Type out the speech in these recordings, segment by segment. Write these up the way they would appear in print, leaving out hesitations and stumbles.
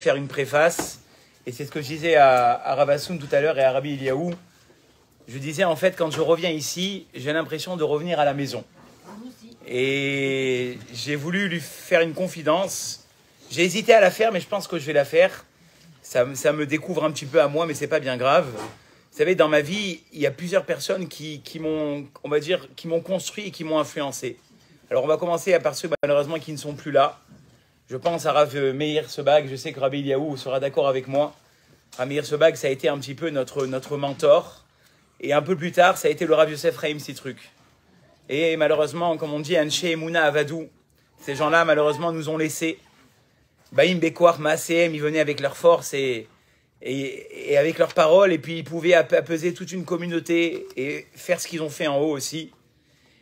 faire une préface, et c'est ce que je disais à Rav Hassoun tout à l'heure et à Rabbi Eliaou. Je disais en fait, quand je reviens ici, j'ai l'impression de revenir à la maison. Et j'ai voulu lui faire une confidence. J'ai hésité à la faire, mais je pense que je vais la faire. Ça me découvre un petit peu à moi, mais c'est pas bien grave. Vous savez, dans ma vie, il y a plusieurs personnes qui m'ont, on va dire, qui m'ont construit et qui m'ont influencé. Alors on va commencer par ceux malheureusement qui ne sont plus là. Je pense à Rav Meir Sebag, je sais que Rabbi Eliaou sera d'accord avec moi. Rav Meir Sebag, ça a été un petit peu notre mentor. Et un peu plus tard, ça a été le Rav Yosef Chaim Sitruk. Et malheureusement, comme on dit, Anshe Emouna Avadou, ces gens-là, malheureusement, nous ont laissés. Baïm Bekwar Maaseem, ils venaient avec leur force et avec leurs paroles, et puis ils pouvaient apaiser toute une communauté et faire ce qu'ils ont fait en haut aussi.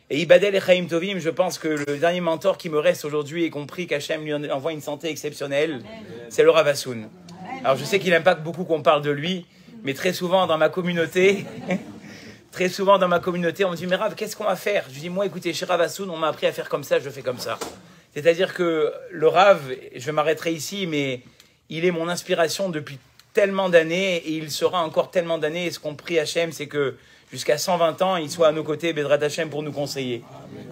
Et Ibadel et Chaim Tovim, je pense que le dernier mentor qui me reste aujourd'hui, et compris qu'Hachem lui envoie une santé exceptionnelle, c'est le Rav Hassoun. Alors je sais qu'il n'aime pas beaucoup qu'on parle de lui, mais très souvent dans ma communauté, on me dit, mais Rav, qu'est-ce qu'on va faire? Je dis, moi écoutez, chez Rav Hassoun, on m'a appris à faire comme ça, je fais comme ça. C'est-à-dire que le Rav, je m'arrêterai ici, mais il est mon inspiration depuis tellement d'années, et il sera encore tellement d'années, et ce qu'on prie Hachem, c'est que jusqu'à 120 ans, il soit à nos côtés, Bedrat Hachem, pour nous conseiller.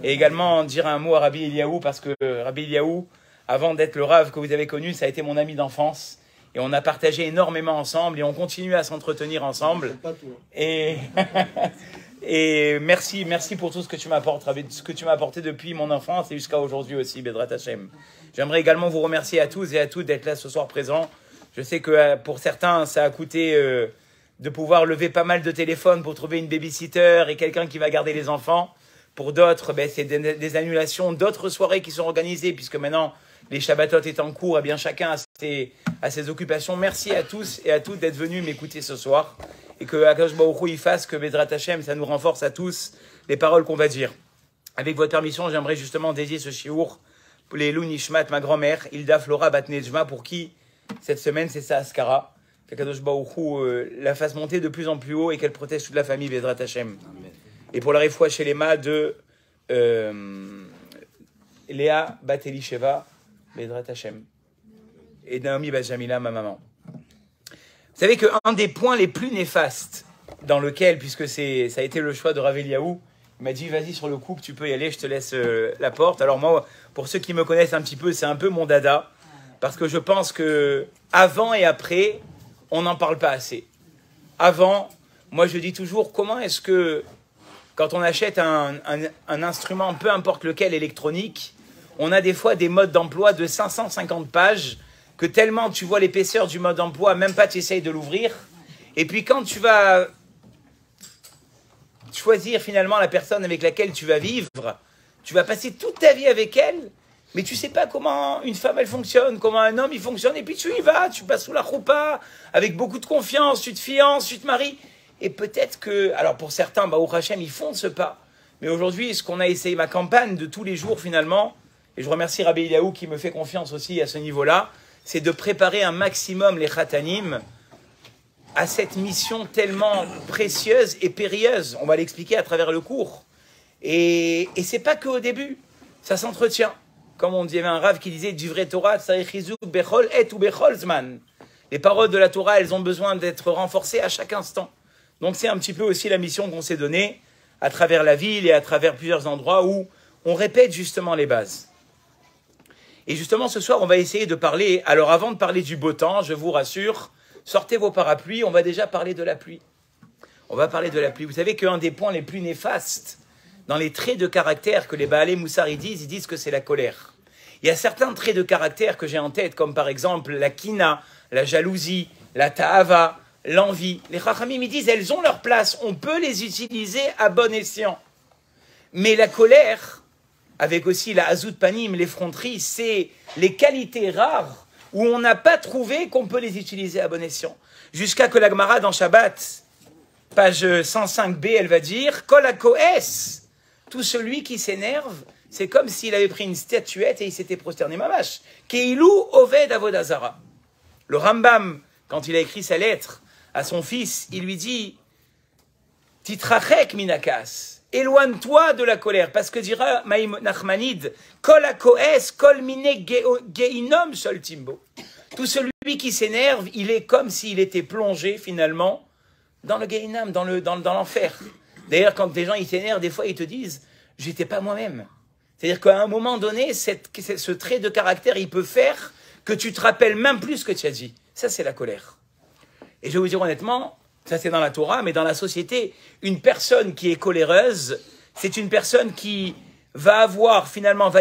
Et également, dire un mot à Rabbi Eliaou, parce que Rabbi Eliaou, avant d'être le Rav que vous avez connu, ça a été mon ami d'enfance. Et on a partagé énormément ensemble, et on continue à s'entretenir ensemble. Et, et merci pour tout ce que tu m'apportes, ce que tu m'as apporté depuis mon enfance, et jusqu'à aujourd'hui aussi, Bedrat Hachem. J'aimerais également vous remercier à tous et à toutes d'être là ce soir présents. Je sais que pour certains, ça a coûté de pouvoir lever pas mal de téléphones pour trouver une babysitter et quelqu'un qui va garder les enfants. Pour d'autres, c'est des annulations d'autres soirées qui sont organisées, puisque maintenant, les Shabbatot est en cours, et bien chacun a ses occupations. Merci à tous et à toutes d'être venus m'écouter ce soir. Et que Akadosh Baruch Hu il fasse que Bedrat Hachem, ça nous renforce à tous les paroles qu'on va dire. Avec votre permission, j'aimerais justement dédier ce shiur pour les Lou Nishmat, ma grand-mère, Hilda Flora Batnejma, pour qui cette semaine c'est sa Askara. Qu'Akadosh Baruch Hu la fasse monter de plus en plus haut et qu'elle protège toute la famille Bedrat Hachem. Amen. Et pour la réfoua chez les mâts de Léa Bat Elisheva, Bedrat Hachem. Et Naomi Bat Jamila, ma maman. Vous savez qu'un des points les plus néfastes dans lequel, puisque ça a été le choix de Rav Eliaou, il m'a dit, vas-y sur le coup, tu peux y aller, je te laisse la porte. Alors moi, pour ceux qui me connaissent un petit peu, c'est un peu mon dada, parce que je pense que avant et après, on n'en parle pas assez. Avant, moi je dis toujours, comment est-ce que, quand on achète un instrument, peu importe lequel, électronique, on a des fois des modes d'emploi de 550 pages, que tellement tu vois l'épaisseur du mode d'emploi, même pas tu essayes de l'ouvrir. Et puis quand tu vas choisir finalement la personne avec laquelle tu vas vivre, tu vas passer toute ta vie avec elle, mais tu sais pas comment une femme elle fonctionne, comment un homme il fonctionne, et puis tu y vas, tu passes sous la choupa, avec beaucoup de confiance, tu te fiances, tu te maries. Et peut-être que, alors pour certains, Baruch Hashem, ils font ce pas. Mais aujourd'hui, ce qu'on a essayé, ma campagne de tous les jours finalement, et je remercie Rabbi Eliaou qui me fait confiance aussi à ce niveau-là, c'est de préparer un maximum les khatanim à cette mission tellement précieuse et périlleuse. On va l'expliquer à travers le cours. Et c'est pas qu'au début, ça s'entretient. Comme on dit, il y avait un rave qui disait, du vrai Torah, bechol et ou bechol zman. Les paroles de la Torah, elles ont besoin d'être renforcées à chaque instant. Donc c'est un petit peu aussi la mission qu'on s'est donnée à travers la ville et à travers plusieurs endroits où on répète justement les bases. Et justement, ce soir, on va essayer de parler... Alors, avant de parler du beau temps, je vous rassure, sortez vos parapluies, on va déjà parler de la pluie. On va parler de la pluie. Vous savez qu'un des points les plus néfastes dans les traits de caractère que les Baalei Moussar ils disent que c'est la colère. Il y a certains traits de caractère que j'ai en tête, comme par exemple la kina, la jalousie, la ta'ava, l'envie. Les Chachamim, ils disent, elles ont leur place, on peut les utiliser à bon escient. Mais la colère... avec aussi la Hazout Panim, l'effronterie, c'est les qualités rares où on n'a pas trouvé qu'on peut les utiliser à bon escient. Jusqu'à que la Gemara dans Shabbat, page 105b, elle va dire « Kol hakoes » tout celui qui s'énerve, c'est comme s'il avait pris une statuette et il s'était prosterné mamash. « Keilou oved avodazara » Le Rambam, quand il a écrit sa lettre à son fils, il lui dit « Titrachek minakas » éloigne-toi de la colère, parce que dira Maïm Nachmanide, Kol hakoes, kol mine geinom sol timbo. Tout celui qui s'énerve, il est comme s'il était plongé finalement dans le Gehinam, dans l'enfer. D'ailleurs, quand des gens ils s'énervent, des fois ils te disent « j'étais pas moi-même ». C'est-à-dire qu'à un moment donné, ce trait de caractère, il peut faire que tu te rappelles même plus ce que tu as dit. Ça, c'est la colère. Et je vais vous dire honnêtement, ça c'est dans la Torah, mais dans la société, une personne qui est coléreuse, c'est une personne qui va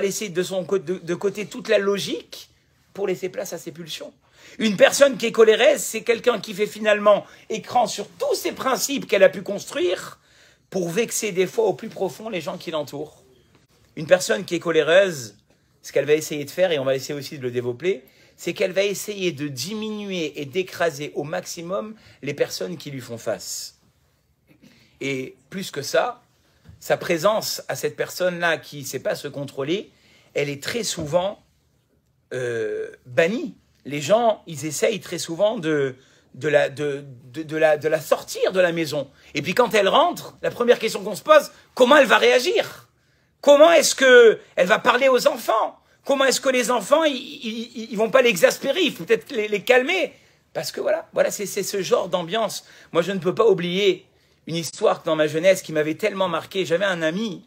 laisser de côté toute la logique pour laisser place à ses pulsions. Une personne qui est coléreuse, c'est quelqu'un qui fait finalement écran sur tous ces principes qu'elle a pu construire pour vexer des fois au plus profond les gens qui l'entourent. Une personne qui est coléreuse, ce qu'elle va essayer de faire, et on va essayer aussi de le développer, c'est qu'elle va essayer de diminuer et d'écraser au maximum les personnes qui lui font face. Et plus que ça, sa présence à cette personne-là qui ne sait pas se contrôler, elle est très souvent bannie. Les gens, ils essayent très souvent de la sortir de la maison. Et puis quand elle rentre, la première question qu'on se pose, comment elle va réagir? Comment est-ce qu'elle va parler aux enfants? Comment est-ce que les enfants, ils vont pas l'exaspérer? Il faut peut-être les calmer. Parce que voilà c'est ce genre d'ambiance. Moi, je ne peux pas oublier une histoire dans ma jeunesse qui m'avait tellement marqué. J'avais un ami,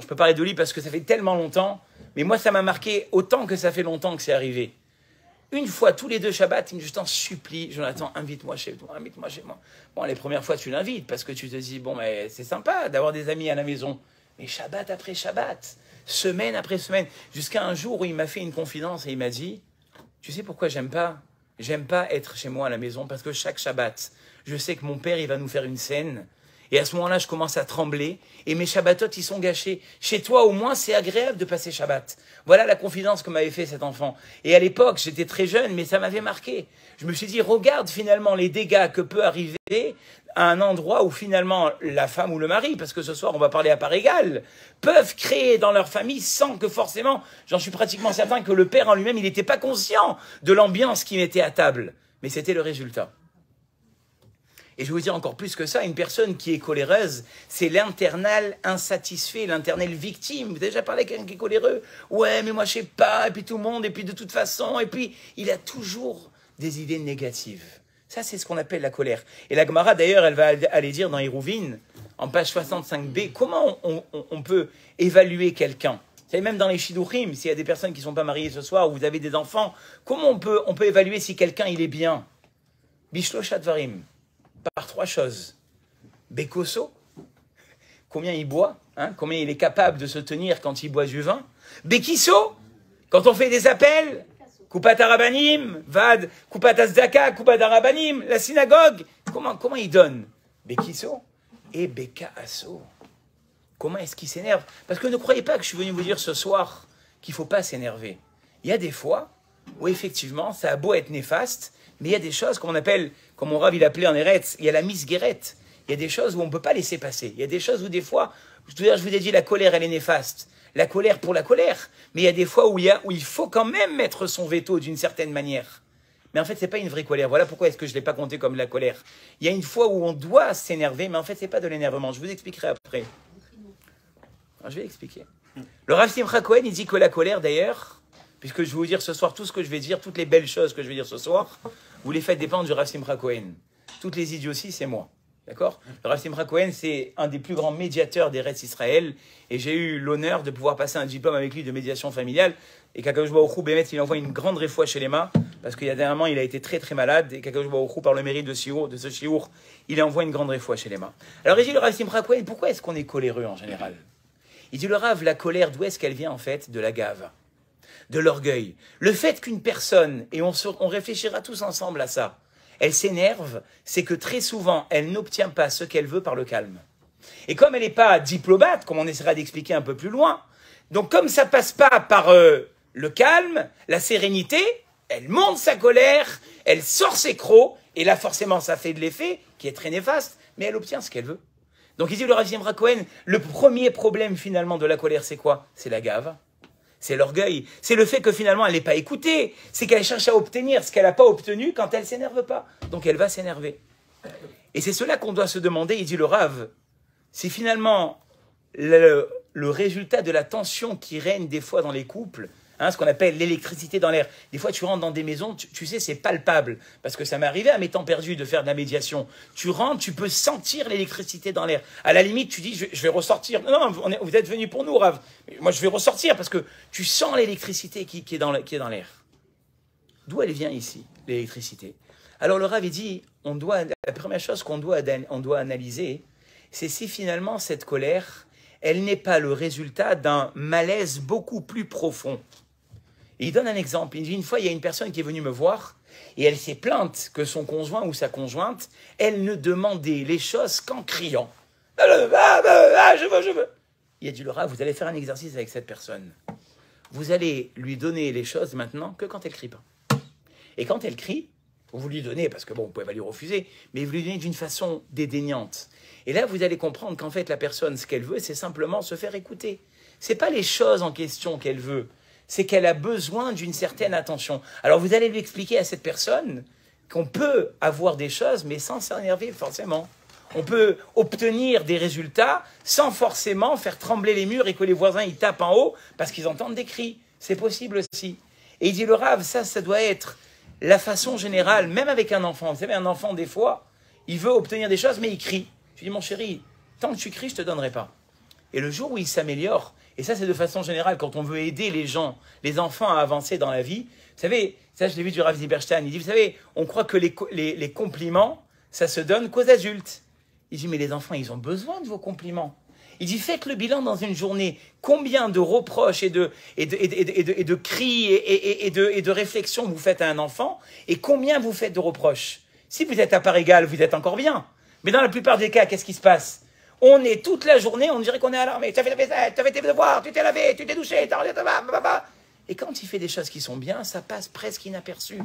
je peux parler de lui parce que ça fait tellement longtemps, mais moi, ça m'a marqué autant que ça fait longtemps que c'est arrivé. Une fois, tous les 2 Shabbats, il me dit, je t'en supplie, Jonathan, invite-moi chez toi, invite-moi chez moi. Bon, les premières fois, tu l'invites parce que tu te dis, bon, mais c'est sympa d'avoir des amis à la maison. Mais Shabbat après Shabbat, semaine après semaine, jusqu'à un jour où il m'a fait une confidence et il m'a dit, tu sais pourquoi j'aime pas être chez moi à la maison, parce que chaque Shabbat, je sais que mon père, il va nous faire une scène. Et à ce moment-là, je commence à trembler. Et mes Shabbatot, ils sont gâchés. Chez toi, au moins, c'est agréable de passer Shabbat. Voilà la confidence que m'avait fait cet enfant. Et à l'époque, j'étais très jeune, mais ça m'avait marqué. Je me suis dit, regarde finalement les dégâts que peut arriver à un endroit où finalement la femme ou le mari, parce que ce soir, on va parler à part égale, peuvent créer dans leur famille sans que forcément, j'en suis pratiquement certain que le père en lui-même, il n'était pas conscient de l'ambiance qui mettait à table. Mais c'était le résultat. Et je vais vous dire encore plus que ça, une personne qui est coléreuse, c'est l'internal insatisfait, l'internel victime. Vous avez déjà parlé avec quelqu'un qui est coléreux? Ouais, mais moi je sais pas, et puis tout le monde, et puis de toute façon, et puis il a toujours des idées négatives. Ça, c'est ce qu'on appelle la colère. Et la Gemara, d'ailleurs, elle va aller dire dans Hérouvine, en page 65b, comment on peut évaluer quelqu'un. Vous savez, même dans les Shidduchim, s'il y a des personnes qui ne sont pas mariées ce soir, ou vous avez des enfants, comment on peut évaluer si quelqu'un il est bien? Bishlosh Advarim. Par 3 choses. Bekoso, combien il boit, combien il est capable de se tenir quand il boit du vin. Bekiso, quand on fait des appels, Kupat Arabanim, Vad, Kupat Azdaka, Kupat Arabanim, la synagogue, comment il donne? Bekiso et Bekaaso. Comment est-ce qu'il s'énerve? Parce que ne croyez pas que je suis venu vous dire ce soir qu'il ne faut pas s'énerver. Il y a des fois où effectivement, ça a beau être néfaste, mais il y a des choses qu'on appelle, comme mon Rav il appelait en Eretz, il y a la misguérette. Il y a des choses où on ne peut pas laisser passer. Il y a des choses où des fois, je vous ai dit, la colère, elle est néfaste. La colère pour la colère. Mais il y a des fois où il faut quand même mettre son veto d'une certaine manière. Mais en fait, ce n'est pas une vraie colère. Voilà pourquoi est-ce que je ne l'ai pas compté comme la colère. Il y a une fois où on doit s'énerver, mais en fait, ce n'est pas de l'énervement. Je vous expliquerai après. Alors, je vais expliquer. Le Rav Simcha Cohen, il dit que la colère, d'ailleurs, puisque je vais vous dire ce soir tout ce que je vais dire, toutes les belles choses que je vais dire ce soir, vous les faites dépendre du Rav Simcha Cohen. Toutes les idioties, c'est moi. D'accord? Le Rav Simcha Cohen, c'est un des plus grands médiateurs des Eretz Israël, et j'ai eu l'honneur de pouvoir passer un diplôme avec lui de médiation familiale, et qu'Akadosh Baruch Hu, Bémet, il envoie une grande réfoua chez les mains, parce qu'il y a dernièrement, il a été très très malade, et qu'Akadosh Baruch Hu, par le mérite de ce chiour, il envoie une grande réfoua chez les mains. Alors il dit le Rav Simcha Cohen, pourquoi est-ce qu'on est coléreux en général? Il dit le Rav, la colère, d'où est-ce qu'elle vient en fait? De la gave, de l'orgueil. Le fait qu'une personne, et on réfléchira tous ensemble à ça, elle s'énerve, c'est que très souvent, elle n'obtient pas ce qu'elle veut par le calme. Et comme elle n'est pas diplomate, comme on essaiera d'expliquer un peu plus loin, donc comme ça passe pas par le calme, la sérénité, elle monte sa colère, elle sort ses crocs, et là forcément ça fait de l'effet, qui est très néfaste, mais elle obtient ce qu'elle veut. Donc il dit le Rav Simcha Cohen, le premier problème finalement de la colère, c'est quoi? C'est la gave. C'est l'orgueil, c'est le fait que finalement elle n'est pas écoutée, c'est qu'elle cherche à obtenir ce qu'elle n'a pas obtenu quand elle ne s'énerve pas. Donc elle va s'énerver. Et c'est cela qu'on doit se demander, il dit le Rav, c'est finalement le résultat de la tension qui règne des fois dans les couples, hein, ce qu'on appelle l'électricité dans l'air. Des fois, tu rentres dans des maisons, tu sais, c'est palpable, parce que ça m'est arrivé à mes temps perdus de faire de la médiation. Tu rentres, tu peux sentir l'électricité dans l'air. À la limite, tu dis, je vais ressortir. Non, vous êtes venus pour nous, Rav. Moi, je vais ressortir, parce que tu sens l'électricité qui est dans l'air. D'où elle vient ici, l'électricité? Alors le Rav, il dit, la première chose qu'on doit analyser, c'est si finalement cette colère, elle n'est pas le résultat d'un malaise beaucoup plus profond. Et il donne un exemple. Il dit, une fois, il y a une personne qui est venue me voir et elle s'est plainte que son conjoint ou sa conjointe, elle ne demandait les choses qu'en criant. Je veux. Il a dit, le Rav, vous allez faire un exercice avec cette personne. Vous allez lui donner les choses maintenant que quand elle crie pas. Et quand elle crie, vous lui donnez, parce que bon, vous ne pouvez pas lui refuser, mais vous lui donnez d'une façon dédaignante. Et là, vous allez comprendre qu'en fait, la personne, ce qu'elle veut, c'est simplement se faire écouter. Ce n'est pas les choses en question qu'elle veut, c'est qu'elle a besoin d'une certaine attention. Alors, vous allez lui expliquer à cette personne qu'on peut avoir des choses, mais sans s'énerver forcément. On peut obtenir des résultats sans forcément faire trembler les murs et que les voisins ils tapent en haut parce qu'ils entendent des cris. C'est possible aussi. Et il dit, le Rav, ça doit être la façon générale, même avec un enfant. Vous savez, un enfant, des fois, il veut obtenir des choses, mais il crie. Je dis, mon chéri, tant que tu cries, je ne te donnerai pas. Et le jour où il s'améliore, et ça c'est de façon générale, quand on veut aider les gens, les enfants à avancer dans la vie, vous savez, ça je l'ai vu du Rav Zilberstein, il dit, vous savez, on croit que les compliments, ça se donne qu'aux adultes. Il dit, mais les enfants, ils ont besoin de vos compliments. Il dit, faites le bilan dans une journée. Combien de reproches et de cris et de réflexions vous faites à un enfant et combien vous faites de reproches? Si vous êtes à part égale, vous êtes encore bien. Mais dans la plupart des cas, qu'est-ce qui se passe? On est toute la journée, on dirait qu'on est alarmé. Tu as fait ta vaisselle, tu as fait tes devoirs, tu t'es lavé, tu t'es douché, tu as... Et quand il fait des choses qui sont bien, ça passe presque inaperçu.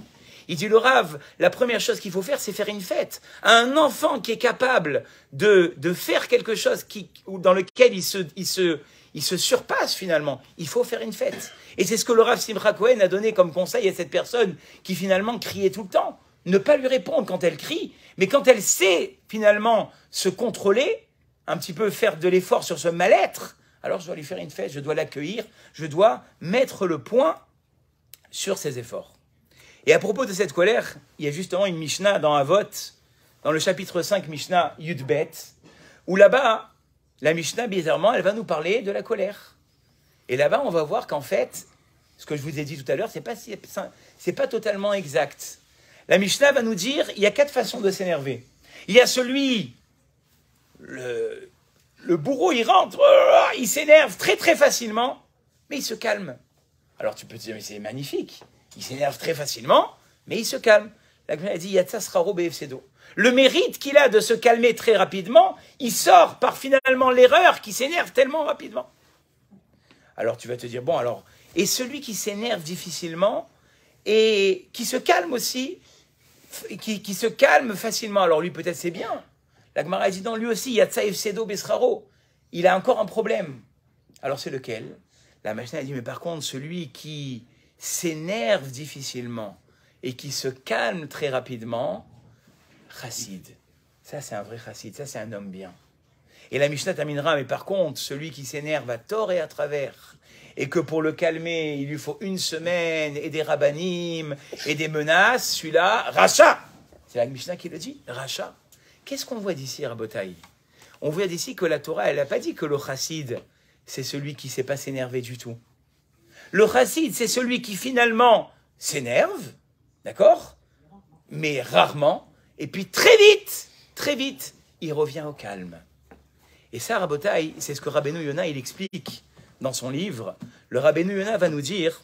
Il dit, le Rav, la première chose qu'il faut faire, c'est faire une fête. Un enfant qui est capable de faire quelque chose dans lequel il se surpasse finalement, il faut faire une fête. Et c'est ce que le Rav Simcha Cohen a donné comme conseil à cette personne qui finalement criait tout le temps. Ne pas lui répondre quand elle crie, mais quand elle sait finalement se contrôler, un petit peu faire de l'effort sur ce mal-être, alors je dois lui faire une fête, je dois l'accueillir, je dois mettre le point sur ses efforts. Et à propos de cette colère, il y a justement une Mishnah dans Avot, dans le chapitre 5, Mishnah Yudbet, où là-bas, la Mishnah, bizarrement, elle va nous parler de la colère. Et là-bas, on va voir qu'en fait, ce que je vous ai dit tout à l'heure, c'est pas totalement exact. La Mishnah va nous dire, il y a 4 façons de s'énerver. Il y a celui, le bourreau, il rentre, il s'énerve très très facilement, mais il se calme. Alors tu peux te dire, mais c'est magnifique. Il s'énerve très facilement, mais il se calme. La Gemara a dit, Yatsa Sraro Be'efsedo. Le mérite qu'il a de se calmer très rapidement, il sort par finalement l'erreur qui s'énerve tellement rapidement. Alors tu vas te dire, bon alors, et celui qui s'énerve difficilement et qui se calme aussi, qui se calme facilement, alors lui peut-être c'est bien. La Gemara a dit, non, lui aussi, Yatsa Efsedo Besraro. Il a encore un problème. Alors c'est lequel? La machine a dit, mais par contre, celui qui s'énerve difficilement et qui se calme très rapidement, chassid. Ça, c'est un vrai chassid. Ça, c'est un homme bien. Et la Mishnah terminera, mais par contre, celui qui s'énerve à tort et à travers, et que pour le calmer, il lui faut 1 semaine, et des rabbanim, et des menaces, celui-là, racha. C'est la Mishnah qui le dit, racha. Qu'est-ce qu'on voit d'ici, Rabotai? On voit d'ici que la Torah, elle n'a pas dit que le chassid, c'est celui qui ne sait pas s'énerver du tout. Le chassid, c'est celui qui finalement s'énerve, d'accord? Mais rarement, et puis très vite, il revient au calme. Et ça, Rabotai, c'est ce que Rabbeinu Yona, il explique dans son livre. Le Rabbeinu Yona va nous dire,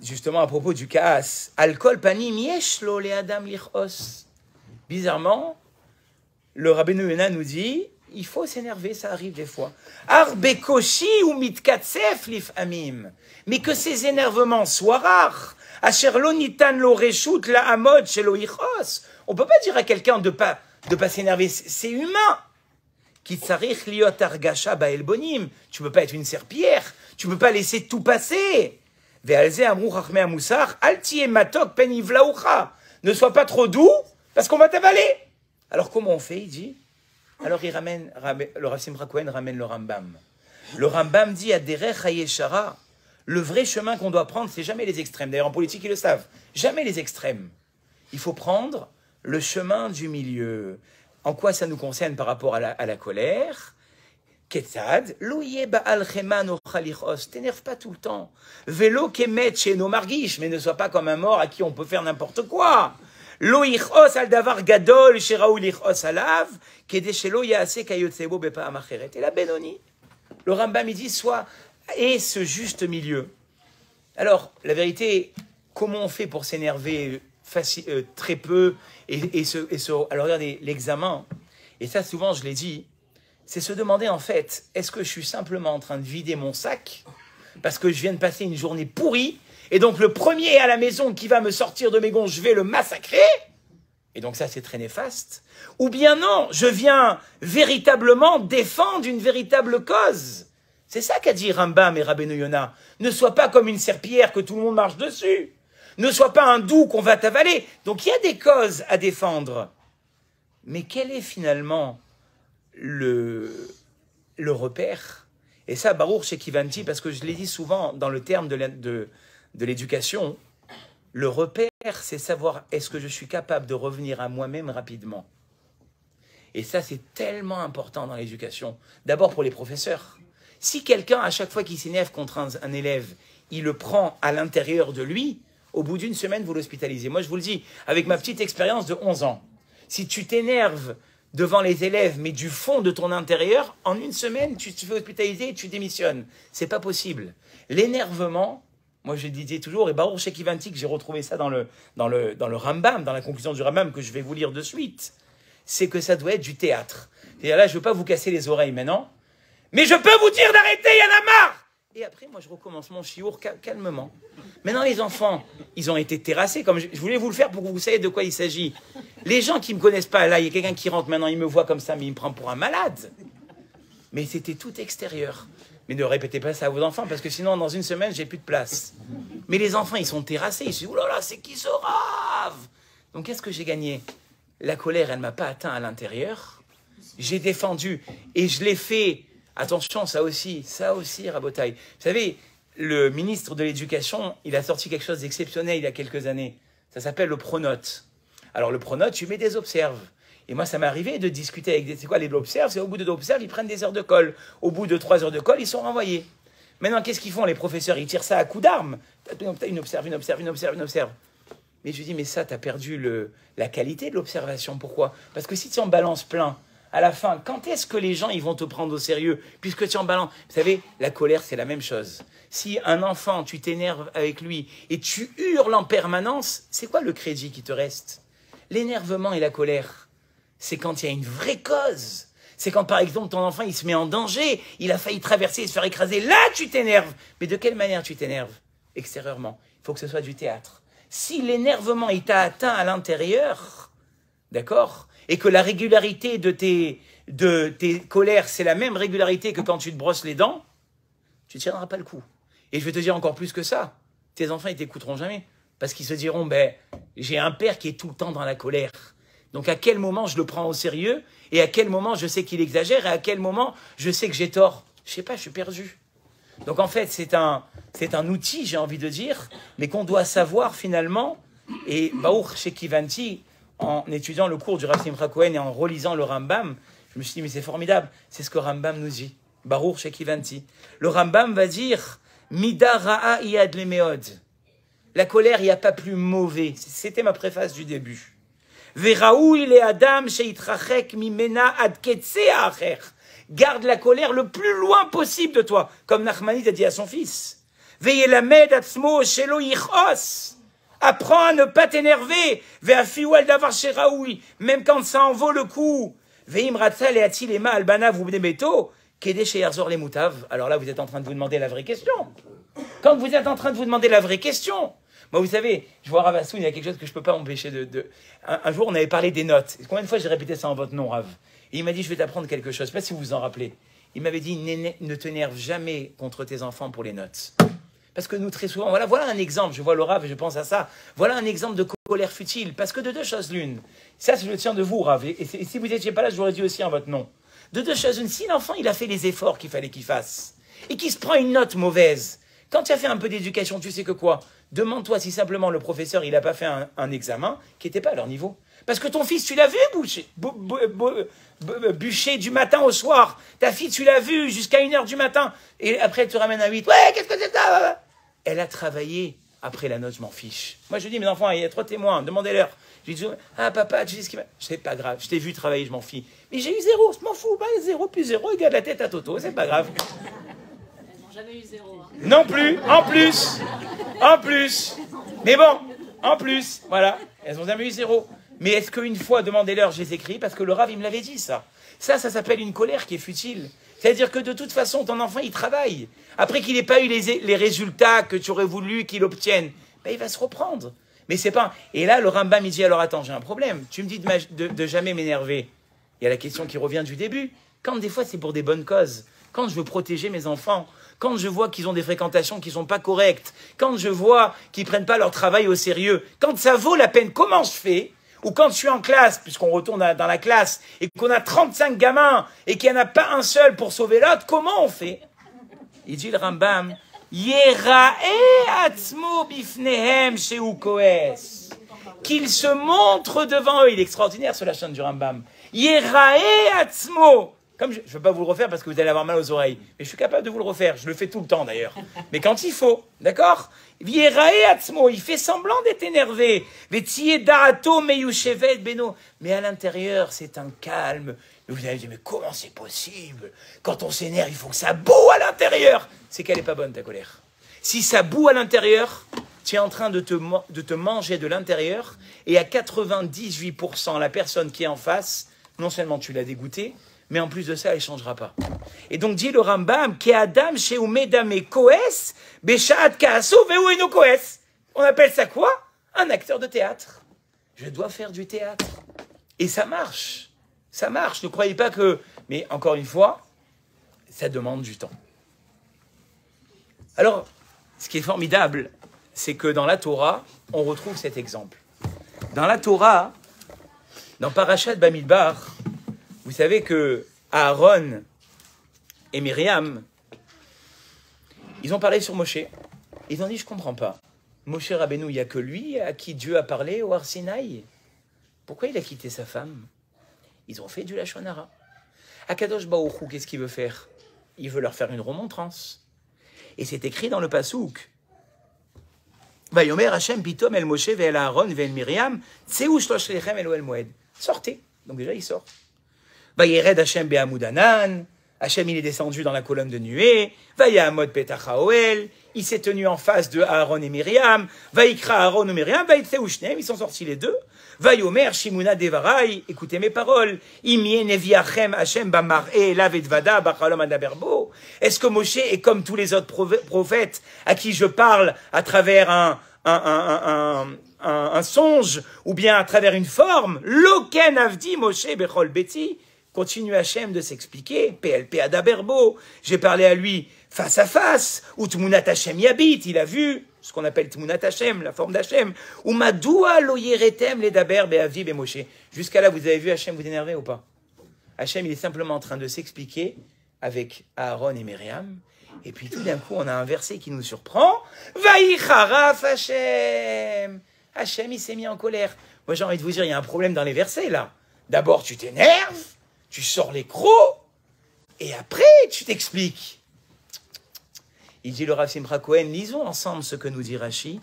justement à propos du kaas, Alkol panim yesh lo le adam lichos. Bizarrement, le Rabbeinu Yona nous dit, il faut s'énerver, ça arrive des fois. Arbekoshi ou mitkatsef lifamim. Mais que ces énervements soient rares. Asher lo nitan lo reshut la amod shelo ichos. On peut pas dire à quelqu'un de pas s'énerver, c'est humain. Kitzarich liot argasha ba'el bonim. Tu peux pas être une serpillière, tu peux pas laisser tout passer. Ve'alze amru chachmei hamusar, al tiye matok pen yivlaucha. Ne sois pas trop doux, parce qu'on va t'avaler. Alors comment on fait, il dit? Alors le Rav Simcha Cohen ramène le Rambam. Le Rambam dit à Derech Hayeshara, Le vrai chemin qu'on doit prendre, c'est jamais les extrêmes. D'ailleurs, en politique, ils le savent. Jamais les extrêmes. Il faut prendre le chemin du milieu. En quoi ça nous concerne par rapport à la colère? Ketzad, loye ba'al cheman ochalichos, t'énerve pas tout le temps. Velo kemet chez nos marguiches, mais ne sois pas comme un mort à qui on peut faire n'importe quoi. Loichos al davar gadol, chez Raoul ichos alav, kedeshelo yaase kayotsebo bepa amacheret. Et la Benoni, le Rambam, il dit, soit, et ce juste milieu. Alors, la vérité, comment on fait pour s'énerver très peu alors regardez, l'examen, et ça souvent je l'ai dit, c'est se demander en fait, est-ce que je suis simplement en train de vider mon sac parce que je viens de passer une journée pourrie, et donc le premier à la maison qui va me sortir de mes gonds, je vais le massacrer, et donc ça c'est très néfaste, ou bien non, je viens véritablement défendre une véritable cause. C'est ça qu'a dit Rambam et Rabbeinu Yonah. Ne sois pas comme une serpillière que tout le monde marche dessus. Ne sois pas un doux qu'on va t'avaler. Donc il y a des causes à défendre. Mais quel est finalement le repère? Et ça, Baruch Shekivanti, parce que je l'ai dit souvent dans le terme de l'éducation, le repère, c'est savoir est-ce que je suis capable de revenir à moi-même rapidement. Et ça, c'est tellement important dans l'éducation. D'abord pour les professeurs. Si quelqu'un, à chaque fois qu'il s'énerve contre un élève, il le prend à l'intérieur de lui, au bout d'une semaine, vous l'hospitalisez. Moi, je vous le dis, avec ma petite expérience de 11 ans, si tu t'énerves devant les élèves, mais du fond de ton intérieur, en une semaine, tu te fais hospitaliser et tu démissionnes. C'est pas possible. L'énervement, moi je disais toujours, et Baruch Shekivanti, que j'ai retrouvé ça dans le Rambam, dans la conclusion du Rambam, que je vais vous lire de suite, c'est que ça doit être du théâtre. Et là, je ne veux pas vous casser les oreilles maintenant, mais je peux vous dire d'arrêter, il y en a marre. Et après, moi, je recommence mon chiour calmement. Maintenant, les enfants, ils ont été terrassés. Comme je voulais vous le faire pour que vous sachiez de quoi il s'agit. Les gens qui ne me connaissent pas, là, il y a quelqu'un qui rentre maintenant, il me voit comme ça, mais il me prend pour un malade. Mais c'était tout extérieur. Mais ne répétez pas ça à vos enfants, parce que sinon, dans une semaine, j'ai plus de place. Mais les enfants, ils sont terrassés. Ils se disent, oh là là, c'est qui ce rave? Donc, qu'est-ce que j'ai gagné? La colère, elle ne m'a pas atteint à l'intérieur. J'ai défendu et je l'ai fait. Attention, ça aussi, Rabotaï. Vous savez, le ministre de l'Éducation, il a sorti quelque chose d'exceptionnel il y a quelques années. Ça s'appelle le pronote. Alors, le pronote, tu mets des observes. Et moi, ça m'est arrivé de discuter avec c'est quoi les observes? C'est au bout de observes, ils prennent des heures de colle. Au bout de 3 heures de colle, ils sont renvoyés. Maintenant, qu'est-ce qu'ils font, les professeurs? Ils tirent ça à coups d'armes. Une observe. Mais je lui dis, mais ça, tu as perdu la qualité de l'observation. Pourquoi? Parce que si tu en balances plein, à la fin, quand est-ce que les gens ils vont te prendre au sérieux? Puisque tu en balances. Vous savez, la colère, c'est la même chose. Si un enfant, tu t'énerves avec lui et tu hurles en permanence, c'est quoi le crédit qui te reste? L'énervement et la colère, c'est quand il y a une vraie cause. C'est quand, par exemple, ton enfant, il se met en danger, il a failli traverser et se faire écraser. Là, tu t'énerves. Mais de quelle manière tu t'énerves? Extérieurement. Il faut que ce soit du théâtre. Si l'énervement, il t'a atteint à l'intérieur, d'accord, et que la régularité de tes colères, c'est la même régularité que quand tu te brosses les dents, tu ne tiendras pas le coup. Et je vais te dire encore plus que ça. Tes enfants, ils t'écouteront jamais. Parce qu'ils se diront, ben, j'ai un père qui est tout le temps dans la colère. Donc à quel moment je le prends au sérieux? Et à quel moment je sais qu'il exagère? Et à quel moment je sais que j'ai tort? Je sais pas, je suis perdu. Donc en fait, c'est un outil, j'ai envie de dire, mais qu'on doit savoir finalement. Et Baruch Shekivanti, en étudiant le cours du Rav Simcha Cohen et en relisant le Rambam, je me suis dit, mais c'est formidable, c'est ce que Rambam nous dit. Baruch Shekivanti. Le Rambam va dire, Mida ra'a iyad lemeod. La colère, il n'y a pas plus mauvais. C'était ma préface du début. Veraoui le adam sheitrachek mimena ad ketse acher. Garde la colère le plus loin possible de toi, comme Nachmanide a dit à son fils. Veyelamed atzmo shelo yichos. Apprends à ne pas t'énerver. Ve'afiou davar sheraoui. Même quand ça en vaut le coup. Ve'im ratzal et atzilema albana vous beto. Kede sheyarzor les moutav. Alors là, vous êtes en train de vous demander la vraie question. Quand vous êtes en train de vous demander la vraie question. Moi, vous savez, je vois Rav Assoun, il y a quelque chose que je ne peux pas m'empêcher de... Un jour, on avait parlé des notes. Combien de fois j'ai répété ça en votre nom, Rav? Et il m'a dit, je vais t'apprendre quelque chose. Je ne sais pas si vous vous en rappelez. Il m'avait dit, ne t'énerve jamais contre tes enfants pour les notes. Parce que nous, très souvent, voilà un exemple. Je vois le Rav et je pense à ça. Voilà un exemple de colère futile. Parce que de deux choses l'une. Ça, je le tiens de vous, Rav. Et si vous n'étiez pas là, je vous aurais dit aussi en votre nom. De deux choses l'une. Si l'enfant, il a fait les efforts qu'il fallait qu'il fasse, et qu'il se prend une note mauvaise, Quand tu as fait un peu d'éducation, tu sais que quoi? Demande-toi si simplement le professeur, il n'a pas fait un examen qui n'était pas à leur niveau. Parce que ton fils, tu l'as vu bûcher du matin au soir. Ta fille, tu l'as vu jusqu'à 1h du matin. Et après, elle te ramène à 8. Ouais, qu'est-ce que c'est ça? Elle a travaillé. Après la note, je m'en fiche. Moi, je dis, mes enfants, il y a 3 témoins, demandez-leur. Je dis, ah, papa, tu sais ce qui m'a... C'est pas grave, je t'ai vu travailler, je m'en fiche. Mais j'ai eu 0, je m'en fous. Bah, 0 plus 0 égale la tête à Toto, c'est pas grave. Elles n'ont jamais eu 0. Hein. Non plus, en plus. En plus. Mais bon, en plus, voilà. Elles n'ont jamais eu 0. Mais est-ce qu'une fois, demandez-leur, j'ai écrit, parce que le Rav, il me l'avait dit, ça. Ça s'appelle une colère qui est futile. C'est-à-dire que de toute façon, ton enfant, il travaille. Après qu'il n'ait pas eu les résultats que tu aurais voulu qu'il obtienne, ben, il va se reprendre. Mais c'est pas... Et là, le Rambam, il dit, alors attends, j'ai un problème. Tu me dis de jamais m'énerver. Il y a la question qui revient du début. Quand des fois, c'est pour des bonnes causes. Quand je veux protéger mes enfants. Quand je vois qu'ils ont des fréquentations qui ne sont pas correctes. Quand je vois qu'ils ne prennent pas leur travail au sérieux. Quand ça vaut la peine, comment je fais? Ou quand je suis en classe, puisqu'on retourne dans la classe, et qu'on a 35 gamins, et qu'il n'y en a pas un seul pour sauver l'autre, comment on fait? Il dit le Rambam, Yera'e atzmo bifnehem shehu koes. Qu'il se montre devant eux. Il est extraordinaire ce lachon du Rambam. Yera'e atzmo. Comme je ne veux pas vous le refaire parce que vous allez avoir mal aux oreilles. Mais je suis capable de vous le refaire. Je le fais tout le temps d'ailleurs. Mais quand il faut, d'accord? Yera'e atzmo. Il fait semblant d'être énervé. Vetiye da'ato meyushevet beno. Mais à l'intérieur, c'est un calme. Et vous allez dire, mais comment c'est possible? Quand on s'énerve, il faut que ça boue à l'intérieur. C'est qu'elle n'est pas bonne, ta colère. Si ça boue à l'intérieur, tu es en train de te manger de l'intérieur. Et à 98%, la personne qui est en face, non seulement tu l'as dégoûtée, mais en plus de ça, elle ne changera pas. Et donc dit le Rambam, Ke Adam Sheumedame Koes, Beshaat Kaaso Veueno Koes. On appelle ça quoi? Un acteur de théâtre. Je dois faire du théâtre. Et ça marche. Ça marche. Ne croyez pas que... Mais encore une fois, ça demande du temps. Alors, ce qui est formidable, c'est que dans la Torah, on retrouve cet exemple. Dans la Torah, dans Parashat Bamidbar, vous savez que Aaron et Myriam, ils ont parlé sur Moshe. Ils ont dit, je ne comprends pas. Moshe Rabbeinu, il n'y a que lui à qui Dieu a parlé au Har Sinaï. Pourquoi il a quitté sa femme? Ils ont fait du Lachon Hara. Akadosh Baruch Hu, qu'est-ce qu'il veut faire? Il veut leur faire une remontrance. Et c'est écrit dans le Pasouk. Vayomer Hashem pitom el Moshe ve'el Aaron ve'el Myriam tseu shlosh lechem elo el moed. Sortez. Donc déjà, il sort. Vayered Hashem be'amud anan. Hashem, il est descendu dans la colonne de nuée. Vayahamod petach haoel. Il s'est tenu en face de Aaron et Myriam. Vayikra Aaron ou Myriam. Vayitseu shneim. Ils sont sortis les deux. Vayomer Shimuna Devarai. Écoutez mes paroles. Imye neviachem Hashem bamar'e lavedvada bachalom adaberbo. Est-ce que Moshe est comme tous les autres prophètes à qui je parle à travers un songe ou bien à travers une forme? Loken avdi Moshe bechol beti. Continue Hachem de s'expliquer. PLP Adaberbo. J'ai parlé à lui face à face. Ou Tmunat Hachem y habite. Il a vu ce qu'on appelle Tmunat Hachem, la forme d'Hachem. Ou Madoua lo yeretem les daber be'avi be'moshe. Jusqu'à là, vous avez vu Hachem vous énerver ou pas? Hachem, il est simplement en train de s'expliquer avec Aaron et Myriam. Et puis tout d'un coup, on a un verset qui nous surprend. Vaïcharaf Hachem. Hachem, il s'est mis en colère. Moi, j'ai envie de vous dire, il y a un problème dans les versets, là. D'abord, tu t'énerves. Tu sors les crocs, et après, tu t'expliques. Il dit le Rav Simcha Cohen, lisons ensemble ce que nous dit Rashi.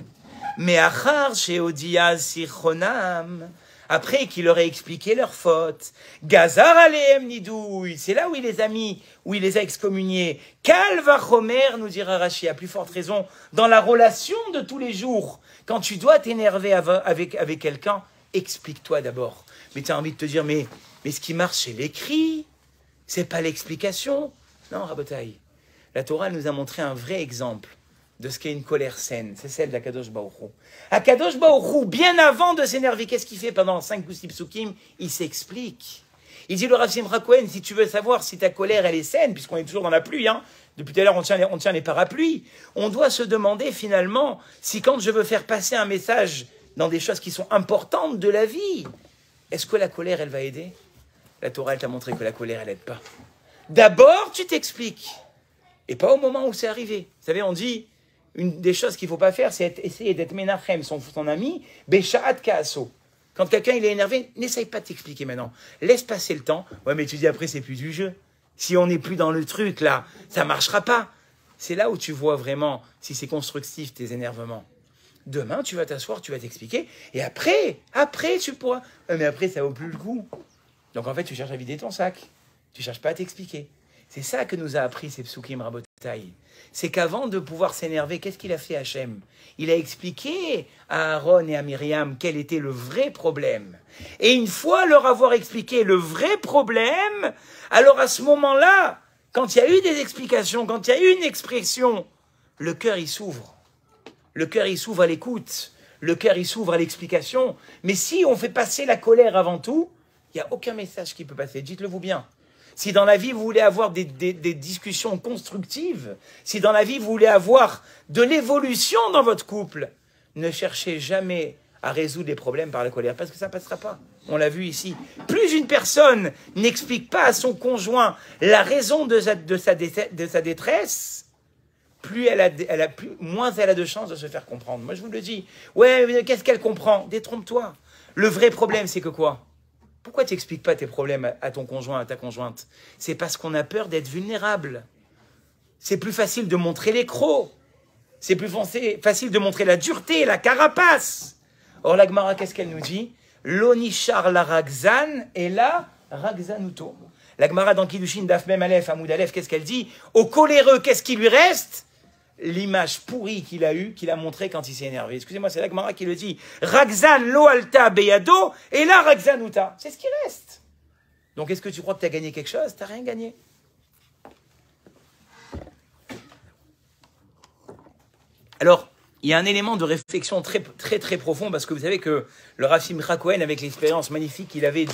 Mais achar sheodia sichonam, après qu'il leur ait expliqué leur faute, gazar aleem nidouille, c'est là où il les a mis, où il les a excommuniés. Kal vachomer, nous dira Rashi, à plus forte raison, dans la relation de tous les jours. Quand tu dois t'énerver avec quelqu'un, explique-toi d'abord. Mais tu as envie de te dire, mais ce qui marche, c'est l'écrit, c'est pas l'explication. Non, Rabotaï, la Torah nous a montré un vrai exemple de ce qu'est une colère saine. C'est celle d'Akadosh Baruch Hu. Akadosh Baruch Hu, bien avant de s'énerver, qu'est-ce qu'il fait pendant 5 ou 6 psukim? Il s'explique. Il dit le Rav Simcha Cohen, si tu veux savoir si ta colère, elle est saine, puisqu'on est toujours dans la pluie, hein, depuis tout à l'heure, on tient les parapluies, on doit se demander finalement si quand je veux faire passer un message dans des choses qui sont importantes de la vie, est-ce que la colère, elle va aider? La Torah, elle t'a montré que la colère, elle n'aide pas. D'abord, tu t'expliques. Et pas au moment où c'est arrivé. Vous savez, on dit une des choses qu'il ne faut pas faire, c'est essayer d'être Menachem, son ami, Béchaat Kaaso. Quand quelqu'un il est énervé, n'essaye pas de t'expliquer maintenant. Laisse passer le temps. Ouais, mais tu dis après, c'est plus du jeu. Si on n'est plus dans le truc, là, ça ne marchera pas. C'est là où tu vois vraiment si c'est constructif, tes énervements. Demain, tu vas t'asseoir, tu vas t'expliquer. Et après, tu pourras. Mais après, ça vaut plus le coup. Donc en fait, tu cherches à vider ton sac. Tu cherches pas à t'expliquer. C'est ça que nous a appris ces psukim Rabotai. C'est qu'avant de pouvoir s'énerver, qu'est-ce qu'il a fait Hachem? Il a expliqué à Aaron et à Myriam quel était le vrai problème. Et une fois leur avoir expliqué le vrai problème, alors à ce moment-là, quand il y a eu des explications, quand il y a eu une expression, le cœur il s'ouvre. Le cœur il s'ouvre à l'écoute. Le cœur il s'ouvre à l'explication. Mais si on fait passer la colère avant tout, il n'y a aucun message qui peut passer. Dites-le vous bien. Si dans la vie, vous voulez avoir des discussions constructives, si dans la vie, vous voulez avoir de l'évolution dans votre couple, ne cherchez jamais à résoudre les problèmes par la colère, parce que ça ne passera pas. On l'a vu ici. Plus une personne n'explique pas à son conjoint la raison de sa détresse, moins elle a de chances de se faire comprendre. Moi, je vous le dis. Ouais, mais qu'est-ce qu'elle comprend? Détrompe-toi. Le vrai problème, c'est que quoi? Pourquoi tu n'expliques pas tes problèmes à ton conjoint, à ta conjointe? C'est parce qu'on a peur d'être vulnérable. C'est plus facile de montrer les crocs. C'est plus facile de montrer la dureté, la carapace. Or, la Gemara, qu'est-ce qu'elle nous dit? L'onishar la ragzan et la ragzanuto. La Gemara dans Kiddushin Daf Mem Aleph, Amoud Aleph, qu'est-ce qu'elle dit? Au coléreux, qu'est-ce qui lui reste? L'image pourrie qu'il a eue, qu'il a montrée quand il s'est énervé. Excusez-moi, c'est la Gemara qui le dit. Ragzan lo alta beyado et la ragzanuta. C'est ce qui reste. Donc, est-ce que tu crois que tu as gagné quelque chose? Tu n'as rien gagné. Alors, il y a un élément de réflexion très, très, très profond, parce que vous savez que le Rav Simcha Cohen, avec l'expérience magnifique qu'il avait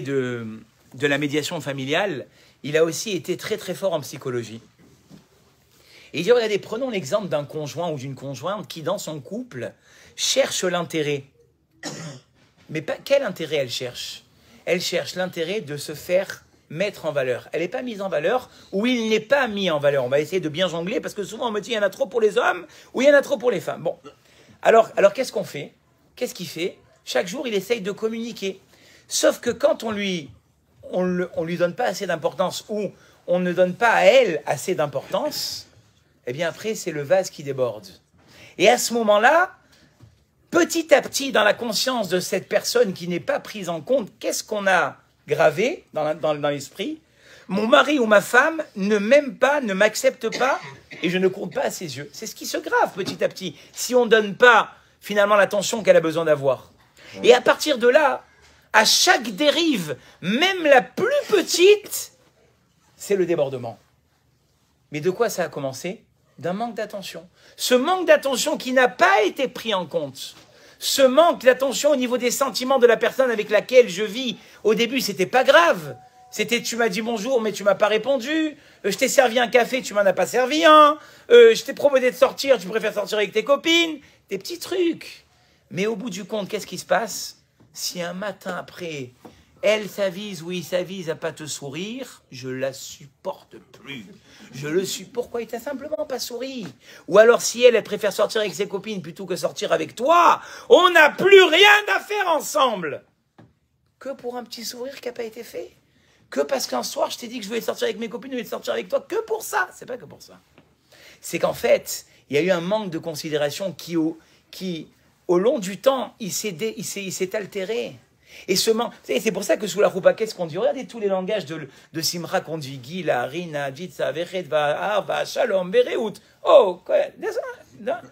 de la médiation familiale, il a aussi été très, très fort en psychologie. Et il dit, regardez, prenons l'exemple d'un conjoint ou d'une conjointe qui, dans son couple, cherche l'intérêt. Mais quel intérêt elle cherche? Elle cherche l'intérêt de se faire mettre en valeur. Elle n'est pas mise en valeur ou il n'est pas mis en valeur. On va essayer de bien jongler parce que souvent on me dit il y en a trop pour les hommes ou il y en a trop pour les femmes. Bon, alors qu'est-ce qu'on fait? Qu'est-ce qu'il fait? Chaque jour il essaye de communiquer. Sauf que quand on lui donne pas assez d'importance ou on ne donne pas à elle assez d'importance, eh bien après c'est le vase qui déborde. Et à ce moment-là, petit à petit dans la conscience de cette personne qui n'est pas prise en compte, qu'est-ce qu'on a gravé dans l'esprit? Mon mari ou ma femme ne m'aime pas, ne m'accepte pas, et je ne compte pas à ses yeux. C'est ce qui se grave petit à petit, si on ne donne pas finalement l'attention qu'elle a besoin d'avoir. Et à partir de là, à chaque dérive, même la plus petite, c'est le débordement. Mais de quoi ça a commencé? D'un manque d'attention. Ce manque d'attention qui n'a pas été pris en compte. Ce manque d'attention au niveau des sentiments de la personne avec laquelle je vis. Au début, c'était pas grave. C'était, tu m'as dit bonjour, mais tu m'as pas répondu. Je t'ai servi un café, tu m'en as pas servi un. Je t'ai proposé de sortir, tu préfères sortir avec tes copines. Des petits trucs. Mais au bout du compte, qu'est-ce qui se passe? Si un matin après, elle s'avise ou il s'avise à pas te sourire, je la supporte plus. Je le suis. Pourquoi il t'a simplement pas souri? Ou alors si elle préfère sortir avec ses copines plutôt que sortir avec toi, on n'a plus rien à faire ensemble. Que pour un petit sourire qui n'a pas été fait? Que parce qu'un soir je t'ai dit que je voulais sortir avec mes copines, je voulais sortir avec toi? Que pour ça? C'est pas que pour ça. C'est qu'en fait, il y a eu un manque de considération qui au long du temps, il s'est altéré. Et c'est pour ça que sous la roupa, qu'est-ce qu'on dit? Regardez tous les langages de Simra qu'on dit. Gila, Rina, Jitsa, Vechet, Va, Shalom, Bereut. Oh, quoi?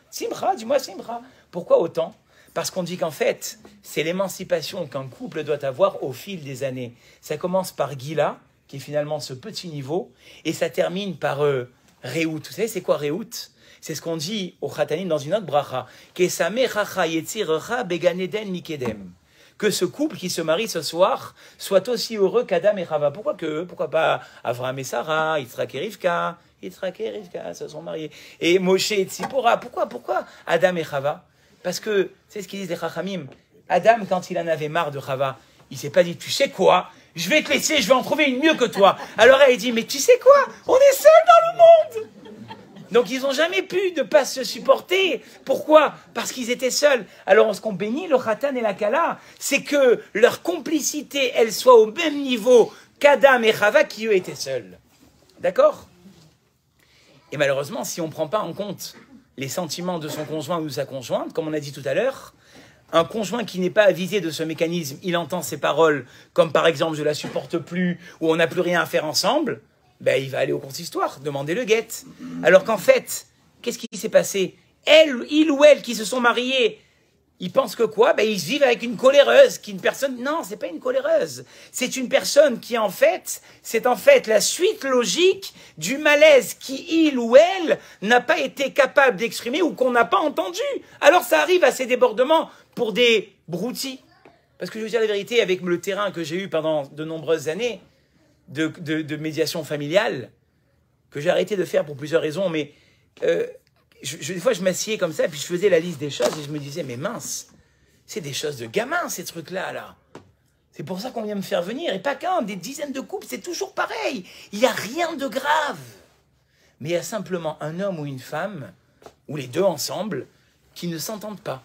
Simra, dis-moi Simra. Pourquoi autant? Parce qu'on dit qu'en fait, c'est l'émancipation qu'un couple doit avoir au fil des années. Ça commence par Gila, qui est finalement ce petit niveau, et ça termine par Reut. Vous savez, c'est quoi Reut? C'est ce qu'on dit au Khatanim dans une autre bracha. Kesame chacha yetzircha beganeden mikedem. Que ce couple qui se marie ce soir soit aussi heureux qu'Adam et Chava. Pourquoi pas Avraham et Sarah, Yitzhak et Rivka? Yitzhak et Rivka se sont mariés. Et Moshe et Tzipora. Pourquoi Adam et Chava? Parce que, c'est ce qu'ils disent les Chachamim. Adam, quand il en avait marre de Chava, il s'est pas dit, tu sais quoi? Je vais te laisser, je vais en trouver une mieux que toi. Alors elle dit, mais tu sais quoi? On est seuls dans le monde! Donc ils n'ont jamais pu ne pas se supporter. Pourquoi? Parce qu'ils étaient seuls. Alors ce qu'on bénit le Khatan et la Kala, c'est que leur complicité, elle soit au même niveau qu'Adam et Chava qui eux étaient seuls. D'accord? Et malheureusement, si on ne prend pas en compte les sentiments de son conjoint ou de sa conjointe, comme on a dit tout à l'heure, un conjoint qui n'est pas avisé de ce mécanisme, il entend ses paroles, comme par exemple « je la supporte plus » ou « on n'a plus rien à faire ensemble », ben, il va aller au consistoire, demander le guet. Alors qu'en fait, qu'est-ce qui s'est passé? Il ou elle qui se sont mariés, ils pensent que quoi? Ben, ils vivent avec une coléreuse, qui est une personne... Non, c'est pas une coléreuse. C'est une personne qui, c'est en fait la suite logique du malaise qui, il ou elle, n'a pas été capable d'exprimer ou qu'on n'a pas entendu. Alors ça arrive à ces débordements pour des broutilles. Parce que je veux dire la vérité, avec le terrain que j'ai eu pendant de nombreuses années de médiation familiale, que j'ai arrêté de faire pour plusieurs raisons, mais des fois je m'assieds comme ça, puis je faisais la liste des choses et je me disais, mais mince, c'est des choses de gamin ces trucs-là, là. C'est pour ça qu'on vient me faire venir, et pas qu'un, des dizaines de couples, c'est toujours pareil. Il n'y a rien de grave. Mais il y a simplement un homme ou une femme, ou les deux ensemble, qui ne s'entendent pas,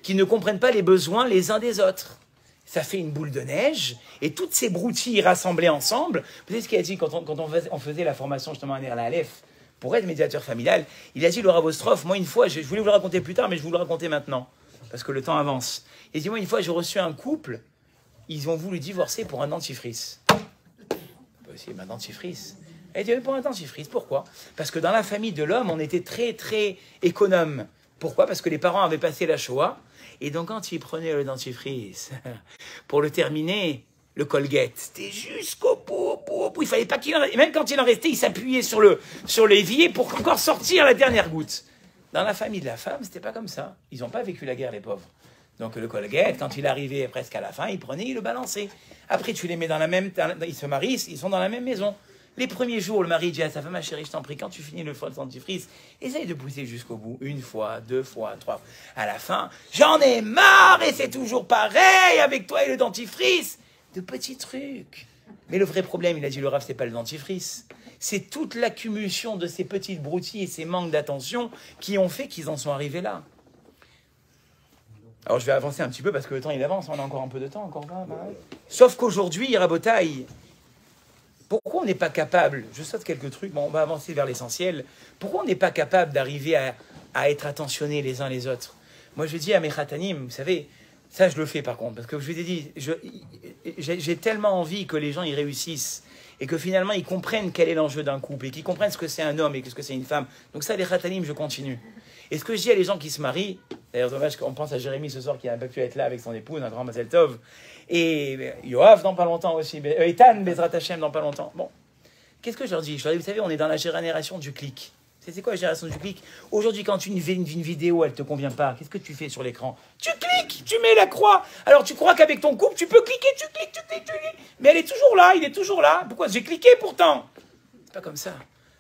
qui ne comprennent pas les besoins les uns des autres. Ça fait une boule de neige, et toutes ces broutilles rassemblées ensemble, vous savez ce qu'il a dit quand on faisait la formation justement à Ner la Aleph, pour être médiateur familial, il a dit, le Rav Ostroff, moi une fois, je voulais vous le raconter plus tard, mais je vous le raconter maintenant, parce que le temps avance. Il dit, moi une fois, j'ai reçu un couple, ils ont voulu divorcer pour un dentifrice. C'est un dentifrice. Il dit, pour un dentifrice, pourquoi? Parce que dans la famille de l'homme, on était très, très économe. Pourquoi? Parce que les parents avaient passé la Shoah, et donc quand ils prenaient le dentifrice, pour le terminer, le Colgate, c'était jusqu'au bout, il fallait pas qu'il en reste. Même quand il en restait, il s'appuyait sur l'évier pour encore sortir la dernière goutte. Dans la famille de la femme, c'était pas comme ça. Ils n'ont pas vécu la guerre, les pauvres. Donc le Colgate, quand il arrivait presque à la fin, il prenait, il le balançait. Après, tu les mets dans la même... Ils se marient, ils sont dans la même maison. Les premiers jours, le mari dit à sa femme, ma chérie, je t'en prie, quand tu finis le dentifrice, essaye de pousser jusqu'au bout. Une fois, deux fois, trois fois. À la fin, j'en ai marre et c'est toujours pareil avec toi et le dentifrice. De petits trucs. Mais le vrai problème, il a dit le Rav, c'est pas le dentifrice. C'est toute l'accumulation de ces petites broutilles et ces manques d'attention qui ont fait qu'ils en sont arrivés là. Alors je vais avancer un petit peu parce que le temps il avance, on a encore un peu de temps, encore 20. Sauf qu'aujourd'hui, Rabotaï, pourquoi on n'est pas capable, je saute quelques trucs, bon, on va avancer vers l'essentiel, pourquoi on n'est pas capable d'arriver à être attentionnés les uns les autres? Moi je dis à mes khatanim, vous savez, ça je le fais par contre, parce que je vous ai dit, j'ai tellement envie que les gens y réussissent, et que finalement ils comprennent quel est l'enjeu d'un couple, et qu'ils comprennent ce que c'est un homme et ce que c'est une femme. Donc ça, les khatanim, je continue. Et ce que je dis à les gens qui se marient, d'ailleurs dommage qu'on pense à Jérémy ce soir qui n'a pas pu être là avec son épouse, un grand Mazel Tov, et Yoav dans pas longtemps aussi, Ethan, Bezrat Hashem dans pas longtemps. Bon, qu'est-ce que je leur dis? Je leur dis, vous savez, on est dans la génération du clic. C'est quoi la génération du clic? Aujourd'hui, quand une vidéo, elle ne te convient pas, qu'est-ce que tu fais sur l'écran? Tu cliques, tu mets la croix. Alors tu crois qu'avec ton couple, tu peux cliquer, tu cliques. Mais elle est toujours là, il est toujours là. Pourquoi? J'ai cliqué pourtant. C'est pas comme ça.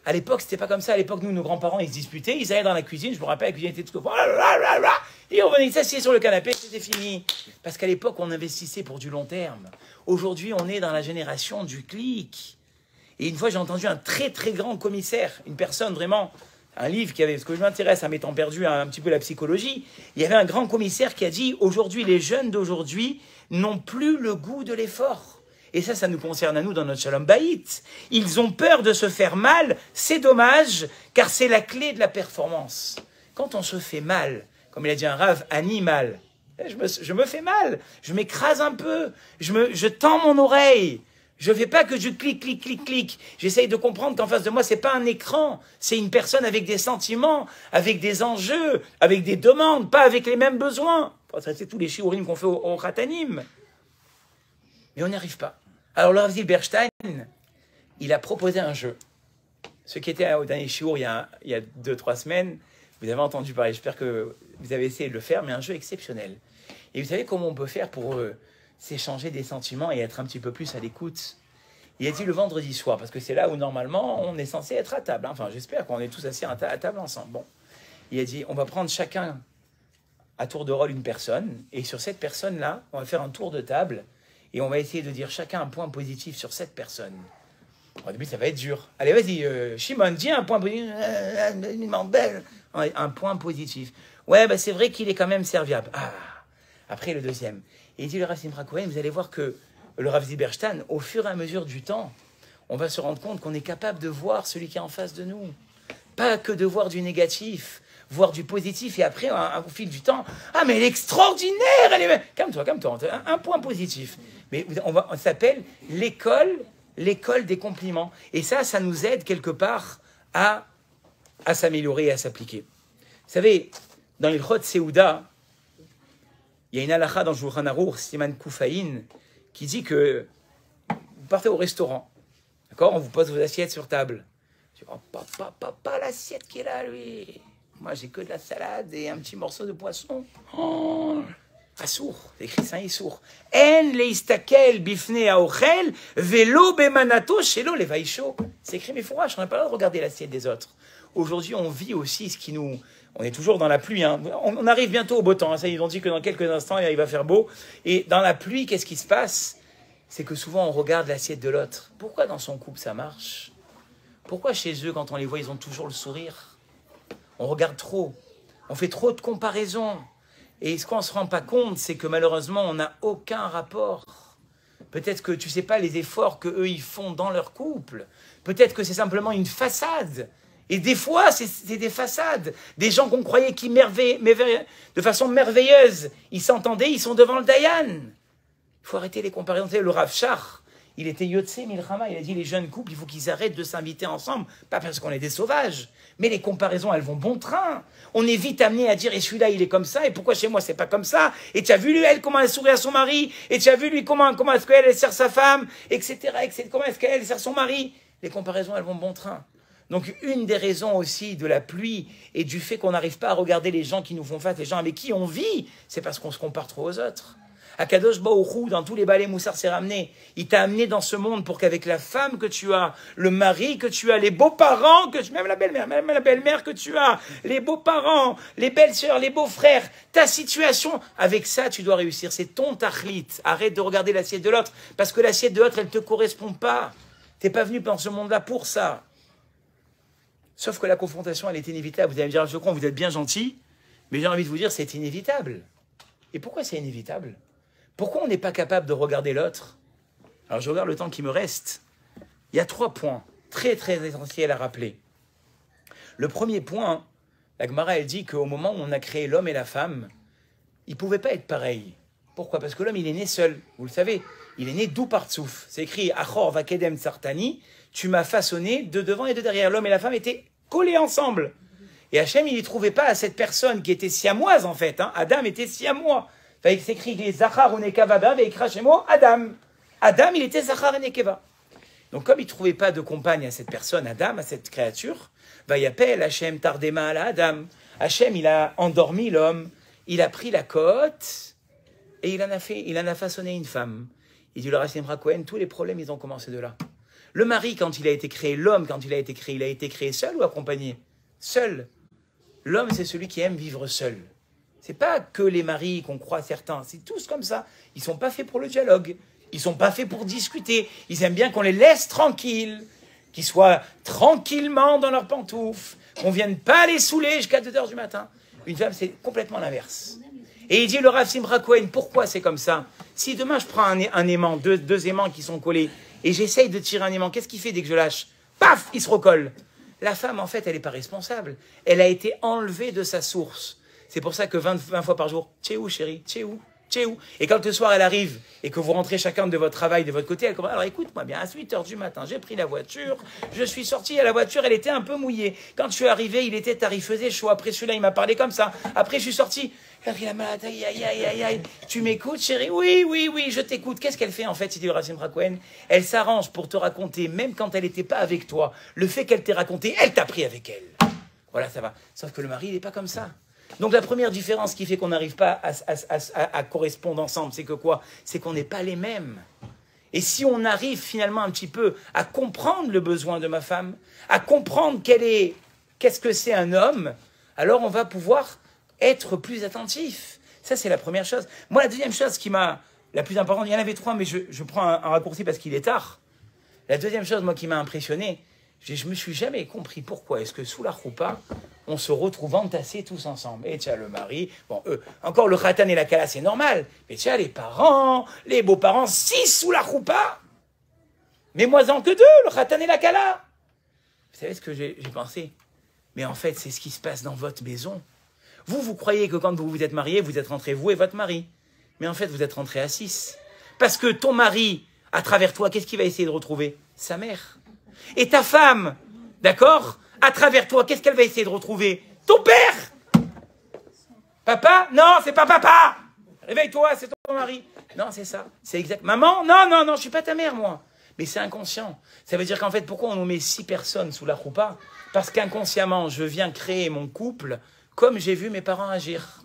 À l'époque, c'était pas comme ça. À l'époque, nous, nos grands-parents, ils se disputaient, ils allaient dans la cuisine, je me rappelle, la cuisine était tout au fond. Et on venait s'assied sur le canapé, c'était fini. Parce qu'à l'époque, on investissait pour du long terme. Aujourd'hui, on est dans la génération du clic. Et une fois, j'ai entendu un très, très grand commissaire, une personne vraiment, un livre qui avait, parce que je m'intéresse à mes temps perdus, un petit peu la psychologie, il y avait un grand commissaire qui a dit, aujourd'hui, les jeunes d'aujourd'hui n'ont plus le goût de l'effort. Et ça nous concerne à nous dans notre Shalom Bayit. Ils ont peur de se faire mal, c'est dommage, car c'est la clé de la performance. Quand on se fait mal, comme il a dit un Rav, animal, je me fais mal, je m'écrase un peu, je tends mon oreille. Je ne fais pas que je clique. J'essaye de comprendre qu'en face de moi, ce n'est pas un écran. C'est une personne avec des sentiments, avec des enjeux, avec des demandes, pas avec les mêmes besoins. Il faut traiter tous les shiurim qu'on fait au Khatanim. Mais on n'y arrive pas. Alors, le Rav Zilberstein, il a proposé un jeu. Ce qui était au dernier shiur il y a 2-3 semaines, vous avez entendu parler, j'espère que vous avez essayé de le faire, mais un jeu exceptionnel. Et vous savez comment on peut faire pour s'échanger des sentiments et être un petit peu plus à l'écoute? Il a dit le vendredi soir, parce que c'est là où normalement on est censé être à table. Enfin, j'espère qu'on est tous assis à table ensemble. Bon, il a dit on va prendre chacun à tour de rôle une personne, et sur cette personne-là, on va faire un tour de table, et on va essayer de dire chacun un point positif sur cette personne. Au début, ça va être dur. Allez, vas-y, Shimon, dis un point positif. Un point positif. Ouais, bah, c'est vrai qu'il est quand même serviable. Ah, après le deuxième. Et il dit le Rav Simcha Cohen, vous allez voir que le Rav Zilberstein, au fur et à mesure du temps, on va se rendre compte qu'on est capable de voir celui qui est en face de nous. Pas que de voir du négatif, voir du positif. Et après, au fil du temps, ah, mais elle est extraordinaire, elle est... Calme-toi. Un point positif. Mais on s'appelle l'école des compliments. Et ça nous aide quelque part à s'améliorer et à s'appliquer. Vous savez, dans l'Ilchot Seouda, il y a une halakha dans Shulchan Aruch, Siman Koufaïn, qui dit que vous partez au restaurant, d'accord, on vous pose vos assiettes sur table. Je dis, oh, pas l'assiette qui est là, lui. Moi, j'ai que de la salade et un petit morceau de poisson. Oh, Assour, c'est écrit ça, Issour. En leistakel bifne aochel, velo bemanato shelo levaisho. C'est écrit, mais fourrage, on n'a pas le droit de regarder l'assiette des autres. Aujourd'hui, on vit aussi ce qui nous... On est toujours dans la pluie. Hein. On arrive bientôt au beau temps. Hein. Ça, ils ont dit que dans quelques instants, il va faire beau. Et dans la pluie, qu'est-ce qui se passe? C'est que souvent, on regarde l'assiette de l'autre. Pourquoi dans son couple, ça marche? Pourquoi chez eux, quand on les voit, ils ont toujours le sourire? On regarde trop. On fait trop de comparaisons. Et ce qu'on ne se rend pas compte, c'est que malheureusement, on n'a aucun rapport. Peut-être que tu ne sais pas les efforts qu'eux, ils font dans leur couple. Peut-être que c'est simplement une façade. Et des fois, c'est des façades. Des gens qu'on croyait qui de façon merveilleuse, ils s'entendaient, ils sont devant le Dayan. Il faut arrêter les comparaisons. Le Rav Shach, il était Yotse Milchama, il a dit les jeunes couples, il faut qu'ils arrêtent de s'inviter ensemble, pas parce qu'on est des sauvages, mais les comparaisons, elles vont bon train. On est vite amené à dire, et celui-là, il est comme ça, et pourquoi chez moi, c'est pas comme ça? Et tu as vu, lui, elle, comment elle sourit à son mari? Et tu as vu, lui, comment est-ce qu'elle, elle sert sa femme? Etc. Comment est-ce qu'elle sert son mari? Les comparaisons, elles vont bon train. Donc, une des raisons aussi de la pluie et du fait qu'on n'arrive pas à regarder les gens qui nous font face, les gens avec qui on vit, c'est parce qu'on se compare trop aux autres. Akadosh Baruch Hu, dans tous les balais Moussar s'est ramené. Il t'a amené dans ce monde pour qu'avec la femme que tu as, le mari que tu as, les beaux-parents, même la belle-mère que tu as, les beaux-parents, les belles-sœurs, les beaux-frères, ta situation, avec ça, tu dois réussir. C'est ton tachlit. Arrête de regarder l'assiette de l'autre, parce que l'assiette de l'autre, elle ne te correspond pas. Tu n'es pas venu dans ce monde-là pour ça. Sauf que la confrontation, elle est inévitable. Vous allez me dire, je crois, vous êtes bien gentil, mais j'ai envie de vous dire, c'est inévitable. Et pourquoi c'est inévitable? Pourquoi on n'est pas capable de regarder l'autre? Alors, je regarde le temps qui me reste. Il y a 3 points très, très essentiels à rappeler. Le premier point, la Gemara, elle dit qu'au moment où on a créé l'homme et la femme, ils ne pouvaient pas être pareils. Pourquoi? Parce que l'homme, il est né seul. Vous le savez, il est né d'où partsouf. C'est écrit « Achor vakedem sartani » tu m'as façonné de devant et de derrière. L'homme et la femme étaient collés ensemble. Et Hachem, il n'y trouvait pas cette personne qui était siamoise, en fait. Hein. Adam était siamois. Il s'écrit les Zachar ou Nekava, veikra shemo Adam. Adam, il était Zachar et Nekeva. Donc, comme il ne trouvait pas de compagne à cette personne, Adam, à cette créature, Vayapel Hachem tardema ala Adam. Hachem, il a endormi l'homme, il a pris la côte et il en a façonné une femme. Il dit le Rav Simcha Cohen, tous les problèmes, ils ont commencé de là. Le mari, quand il a été créé, l'homme, quand il a été créé seul ou accompagné? Seul. L'homme, c'est celui qui aime vivre seul. C'est pas que les maris qu'on croit certains, c'est tous comme ça. Ils ne sont pas faits pour le dialogue. Ils ne sont pas faits pour discuter. Ils aiment bien qu'on les laisse tranquilles, qu'ils soient tranquillement dans leurs pantoufles, qu'on ne vienne pas les saouler jusqu'à 2 heures du matin. Une femme, c'est complètement l'inverse. Et il dit le Rav Simcha Cohen, pourquoi c'est comme ça? Si demain je prends un aimant, deux aimants qui sont collés, et j'essaye de tirer un aimant, qu'est-ce qu'il fait dès que je lâche? Paf, il se recolle. La femme, en fait, elle n'est pas responsable. Elle a été enlevée de sa source. C'est pour ça que 20 fois par jour, « Tché où, chérie? Tché où? Tché où ?» Et quand le soir, elle arrive, et que vous rentrez chacun de votre travail, de votre côté, elle commence, alors écoute-moi bien, à 8 heures du matin, j'ai pris la voiture, je suis sorti à la voiture, elle était un peu mouillée. Quand je suis arrivé, il était tard, il faisait chaud. Après celui-là, il m'a parlé comme ça. Après, je suis sorti. Elle a malade, aïe, aïe, aïe, aïe, aïe. Tu m'écoutes, chérie? Oui, oui, oui, je t'écoute. Qu'est-ce qu'elle fait, en fait, si tu le Rav Simcha Cohen? Elle s'arrange pour te raconter, même quand elle n'était pas avec toi. Le fait qu'elle t'ait raconté, elle t'a pris avec elle. Voilà, ça va. Sauf que le mari, il n'est pas comme ça. Donc la première différence qui fait qu'on n'arrive pas à correspondre ensemble, c'est que quoi? C'est qu'on n'est pas les mêmes. Et si on arrive finalement un petit peu à comprendre le besoin de ma femme, à comprendre qu'est-ce que c'est un homme, alors on va pouvoir être plus attentif. Ça, c'est la première chose. Moi, la deuxième chose qui m'a la plus importante, il y en avait 3, mais je prends un raccourci parce qu'il est tard. La deuxième chose, moi, qui m'a impressionné, je me suis jamais compris pourquoi est-ce que sous la choupa, on se retrouve entassés tous ensemble. Et tiens, le mari, bon, encore le khatan et la kala, c'est normal. Mais tiens, les parents, les beaux-parents, 6 sous la choupa. Mais moins-en que 2, le khatan et la kala. Vous savez ce que j'ai pensé? Mais en fait, c'est ce qui se passe dans votre maison. Vous croyez que quand vous vous êtes mariés, vous êtes rentrés, vous et votre mari. Mais en fait, vous êtes rentrés à 6. Parce que ton mari, à travers toi, qu'est-ce qu'il va essayer de retrouver? Sa mère. Et ta femme, d'accord? À travers toi, qu'est-ce qu'elle va essayer de retrouver? Ton père! Papa? Non, c'est pas papa! Réveille-toi, c'est ton mari. Non, c'est ça. C'est exact. Maman? Non, non, non, je suis pas ta mère, moi. Mais c'est inconscient. Ça veut dire qu'en fait, pourquoi on nous met 6 personnes sous la choupa? Parce qu'inconsciemment, je viens créer mon couple comme j'ai vu mes parents agir.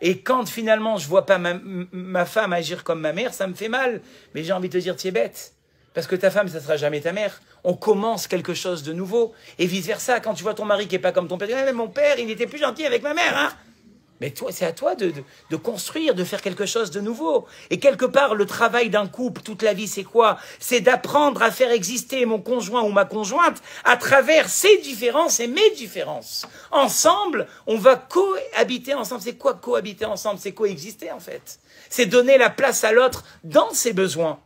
Et quand finalement, je vois pas ma femme agir comme ma mère, ça me fait mal. Mais j'ai envie de te dire, tu es bête. Parce que ta femme, ça sera jamais ta mère. On commence quelque chose de nouveau. Et vice-versa, quand tu vois ton mari qui est pas comme ton père, mais mon père, il était plus gentil avec ma mère, hein. Mais toi, c'est à toi de construire, de faire quelque chose de nouveau. Et quelque part, le travail d'un couple, toute la vie, c'est quoi? C'est d'apprendre à faire exister mon conjoint ou ma conjointe à travers ses différences et mes différences. Ensemble, on va cohabiter ensemble. C'est quoi cohabiter ensemble? C'est coexister, en fait. C'est donner la place à l'autre dans ses besoins.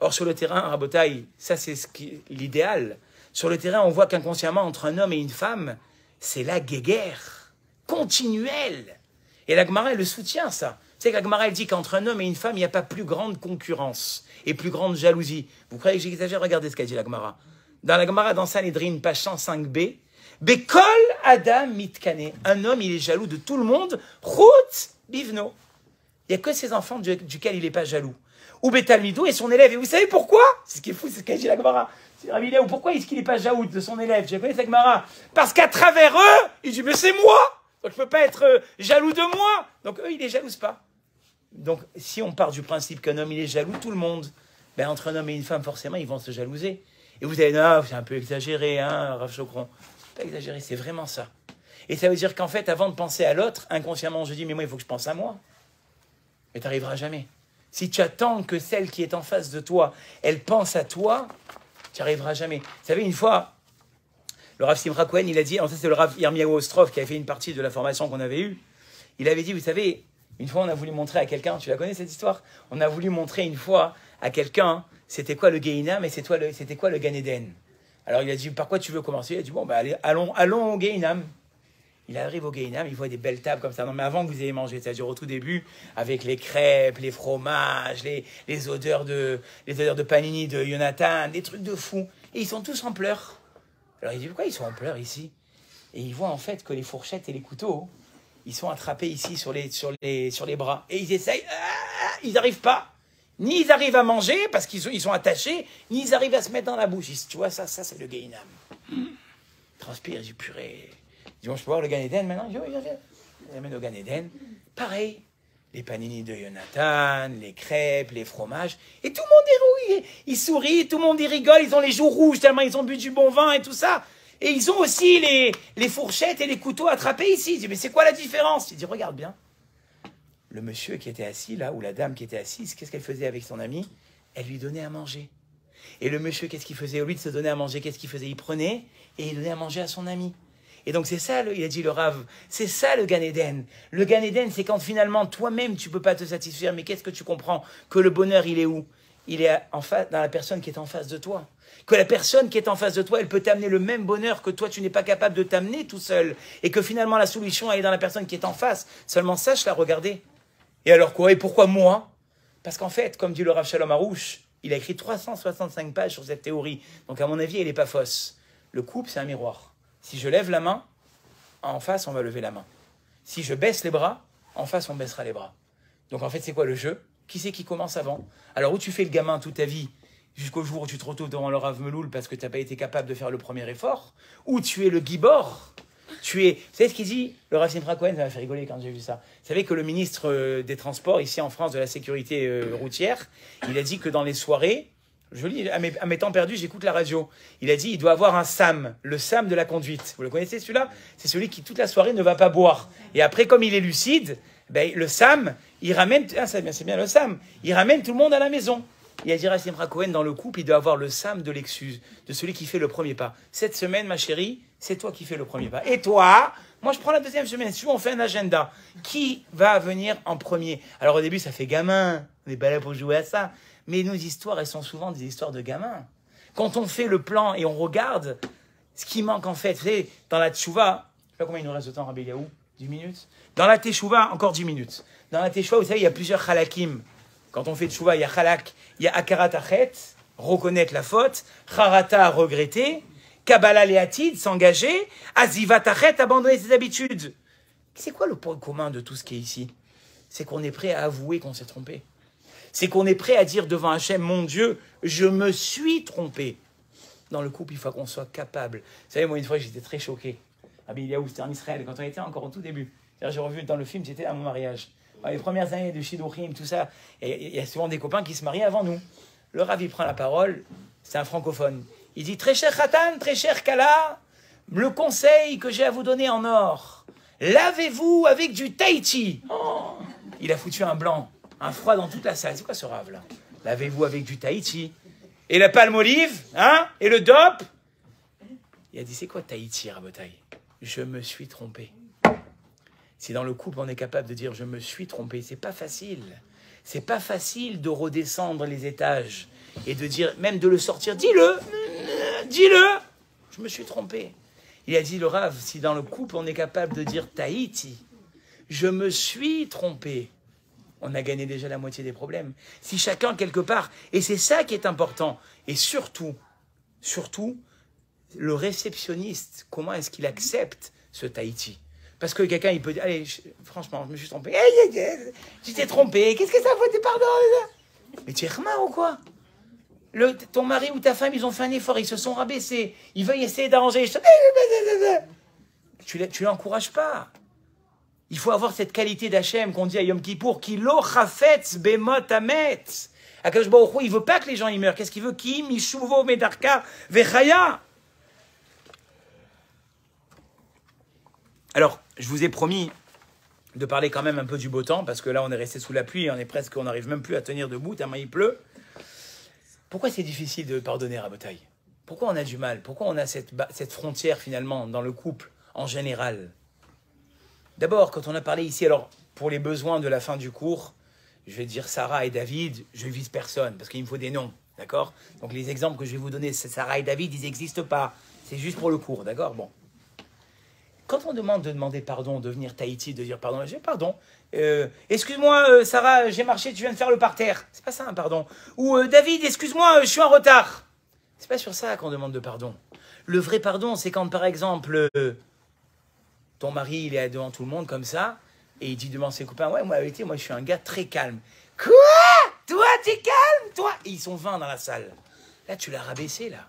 Or, sur le terrain, Rabotaï, ça c'est l'idéal. Sur le terrain, on voit qu'inconsciemment, entre un homme et une femme, c'est la guéguerre continuelle. Et la Gemara, elle le soutient, ça. Tu sais que la Gemara, elle dit qu'entre un homme et une femme, il n'y a pas plus grande concurrence et plus grande jalousie. Vous croyez que j'exagère? Regardez ce qu'a dit la Gemara. Dans la Gemara, dans Sanhedrin, page 105b, Bekol Adam Mitkane. Un homme, il est jaloux de tout le monde. Chut Bivno. Il n'y a que ses enfants duquel il n'est pas jaloux. Ou Betalmidou et son élève. Et vous savez pourquoi? C'est ce qui est fou, c'est ce qu'a dit la Gemara. Ou pourquoi est-ce qu'il n'est pas jaloux de son élève? Je connais cette Gemara. Parce qu'à travers eux, il dit, mais c'est moi! Donc je ne peux pas être jaloux de moi. Donc eux, ils ne les jalousent pas. Donc si on part du principe qu'un homme, il est jaloux de tout le monde, ben, entre un homme et une femme, forcément, ils vont se jalouser. Et vous allez dire, non, c'est un peu exagéré, hein, Rav Chokron. C'est pas exagéré, c'est vraiment ça. Et ça veut dire qu'en fait, avant de penser à l'autre, inconsciemment, je dis, mais moi, il faut que je pense à moi. Mais tu n'arriveras jamais. Si tu attends que celle qui est en face de toi, elle pense à toi, tu n'y arriveras jamais. Vous savez, une fois, le Rav Simcha Cohen, il a dit, ça c'est le Rav Yirmiyahu Ostrov qui avait fait une partie de la formation qu'on avait eue, il avait dit, vous savez, une fois on a voulu montrer à quelqu'un, tu la connais cette histoire? On a voulu montrer une fois à quelqu'un, c'était quoi le Gehinam et c'était quoi le Gan Eden. Alors il a dit, par quoi tu veux commencer? Il a dit, bon, bah, allez, allons au Gehinam. Il arrive au Gehinam, il voit des belles tables comme ça. Non, mais avant que vous ayez mangé, c'est-à-dire au tout début, avec les crêpes, les fromages, les odeurs de panini de Jonathan, des trucs de fou. Et ils sont tous en pleurs. Alors il dit, pourquoi ils sont en pleurs ici? Et il voit en fait que les fourchettes et les couteaux, ils sont attrapés ici sur les bras. Et ils essayent, ils n'arrivent pas. Ni ils arrivent à manger, parce qu'ils sont attachés, ni ils arrivent à se mettre dans la bouche. Tu vois, ça c'est le Gehinam. Transpire, il dit, purée. Il dit, bon, je peux voir le Gan Eden maintenant? Il dit, oui, viens. Il amène au Gan Eden. Pareil, les panini de Jonathan, les crêpes, les fromages. Et tout le monde est rouillé. Ils sourient, tout le monde y rigole. Ils ont les joues rouges tellement ils ont bu du bon vin et tout ça. Et ils ont aussi les fourchettes et les couteaux attrapés ici. Il dit, mais c'est quoi la différence? Il dit, regarde bien. Le monsieur qui était assis là, ou la dame qui était assise, qu'est-ce qu'elle faisait avec son ami? Elle lui donnait à manger. Et le monsieur, qu'est-ce qu'il faisait? Au lieu de se donner à manger, qu'est-ce qu'il faisait? Il prenait et il donnait à manger à son ami. Et donc c'est ça, il a dit le Rav, c'est ça le Gan Eden. Le Gan Eden, c'est quand finalement toi-même tu peux pas te satisfaire, mais qu'est-ce que tu comprends? Que le bonheur, il est où? Il est en face, dans la personne qui est en face de toi. Que la personne qui est en face de toi, elle peut t'amener le même bonheur que toi, tu n'es pas capable de t'amener tout seul. Et que finalement la solution, elle est dans la personne qui est en face. Seulement sache la regarder. Et alors quoi? Et pourquoi moi? Parce qu'en fait, comme dit le Rav Shalom Harouche, il a écrit 365 pages sur cette théorie. Donc à mon avis, elle n'est pas fausse. Le couple, c'est un miroir. Si je lève la main, en face, on va lever la main. Si je baisse les bras, en face, on baissera les bras. Donc en fait, c'est quoi le jeu? Qui c'est qui commence avant? Alors, où tu fais le gamin toute ta vie, jusqu'au jour où tu te retrouves devant le Rav Meloul parce que tu n'as pas été capable de faire le premier effort, ou tu es le Gibor, vous savez ce qu'il dit? Le Rav Simcha Cohen, ça m'a fait rigoler quand j'ai vu ça. Vous savez que le ministre des Transports, ici en France, de la sécurité routière, il a dit que dans les soirées, je lis, à mes temps perdus, j'écoute la radio. Il a dit, il doit avoir un SAM, le SAM de la conduite. Vous le connaissez celui-là? C'est celui qui, toute la soirée, ne va pas boire. Et après, comme il est lucide, ben, le SAM, il ramène, c'est bien le SAM, il ramène tout le monde à la maison. Il y a Dira Simcha Cohen dans le couple, il doit avoir le sam de l'excuse, de celui qui fait le premier pas. Cette semaine, ma chérie, c'est toi qui fais le premier pas. Et toi, moi je prends la deuxième semaine. Si on fait un agenda, qui va venir en premier? Alors au début, ça fait gamin, on n'est pas là pour jouer à ça. Mais nos histoires, elles sont souvent des histoires de gamins. Quand on fait le plan et on regarde, ce qui manque en fait, c'est dans la tchouva, je sais pas combien il nous reste de temps, Rabbi Eliaou, 10 minutes. Dans la teshuva, encore 10 minutes. Dans la teshuva, vous savez, il y a plusieurs halakim. Quand on fait teshuva, il y a halak, il y a akarat achet, reconnaître la faute, charata, regretter, kabbalah leatid, s'engager, azivat achet, abandonner ses habitudes. C'est quoi le point commun de tout ce qui est ici? C'est qu'on est prêt à avouer qu'on s'est trompé. C'est qu'on est prêt à dire devant Hachem, mon Dieu, je me suis trompé. Dans le couple, il faut qu'on soit capable. Vous savez, moi, une fois, j'étais très choqué. Rabbi Eliaou, c'était en Israël, quand on était encore au tout début. J'ai revu dans le film, j'étais à mon mariage. Les premières années de Shidduchim, tout ça, et il y a souvent des copains qui se marient avant nous. Le Rav, il prend la parole, c'est un francophone. Il dit, très cher Khatan, très cher Kala, le conseil que j'ai à vous donner en or, lavez-vous avec du Tahiti. Oh, il a foutu un blanc, un froid dans toute la salle. C'est quoi ce Rav, là? Lavez-vous avec du Tahiti. Et la palme olive, hein? Et le dop. Il a dit, c'est quoi Tahiti, Rabotai? Je me suis trompé. Si dans le couple, on est capable de dire « je me suis trompé », c'est pas facile. C'est pas facile de redescendre les étages et de dire, même de le sortir, dis-le, je me suis trompé. Il a dit le Rav, si dans le couple, on est capable de dire « Tahiti », je me suis trompé, on a gagné déjà la moitié des problèmes. Si chacun, quelque part, et c'est ça qui est important, et surtout, le réceptionniste, comment est-ce qu'il accepte ce Tahiti? Parce que quelqu'un, il peut dire, allez, franchement, je me suis trompé. Tu t'es trompé, qu'est-ce que ça vaut, pardon? Mais tu es remar ou quoi? Ton mari ou ta femme, ils ont fait un effort, ils se sont rabaissés, ils veulent essayer d'arranger. Tu l'encourages pas. Il faut avoir cette qualité d'Hachem qu'on dit à Yom Kippour, qui lo chafetz bemot amet. Akadosh Baruch Hu, il veut pas que les gens y meurent. Qu'est-ce qu'il veut? Ki mishuvo medarka vechaya. Alors, je vous ai promis de parler quand même un peu du beau temps, parce que là, on est resté sous la pluie, on n'arrive même plus à tenir debout, tellement il pleut. Pourquoi c'est difficile de pardonner à Rabotai? Pourquoi on a du mal? Pourquoi on a cette frontière, finalement, dans le couple, en général? D'abord, quand on a parlé ici, alors, pour les besoins de la fin du cours, je vais dire Sarah et David, je ne vise personne, parce qu'il me faut des noms, d'accord? Donc, les exemples que je vais vous donner, c'est Sarah et David, ils n'existent pas. C'est juste pour le cours, d'accord? Bon. Quand on demande de demander pardon, de venir Tahiti, de dire pardon, j'ai pardon. Excuse-moi, Sarah, j'ai marché, tu viens de faire le parterre. C'est pas ça un pardon. Ou David, excuse-moi, je suis en retard. C'est pas sur ça qu'on demande de pardon. Le vrai pardon, c'est quand, par exemple, ton mari, il est devant tout le monde comme ça, et il dit devant ses copains, ouais, moi, je suis un gars très calme. Quoi? Toi, t'es calme, toi? Et ils sont 20 dans la salle. Là, tu l'as rabaissé, là.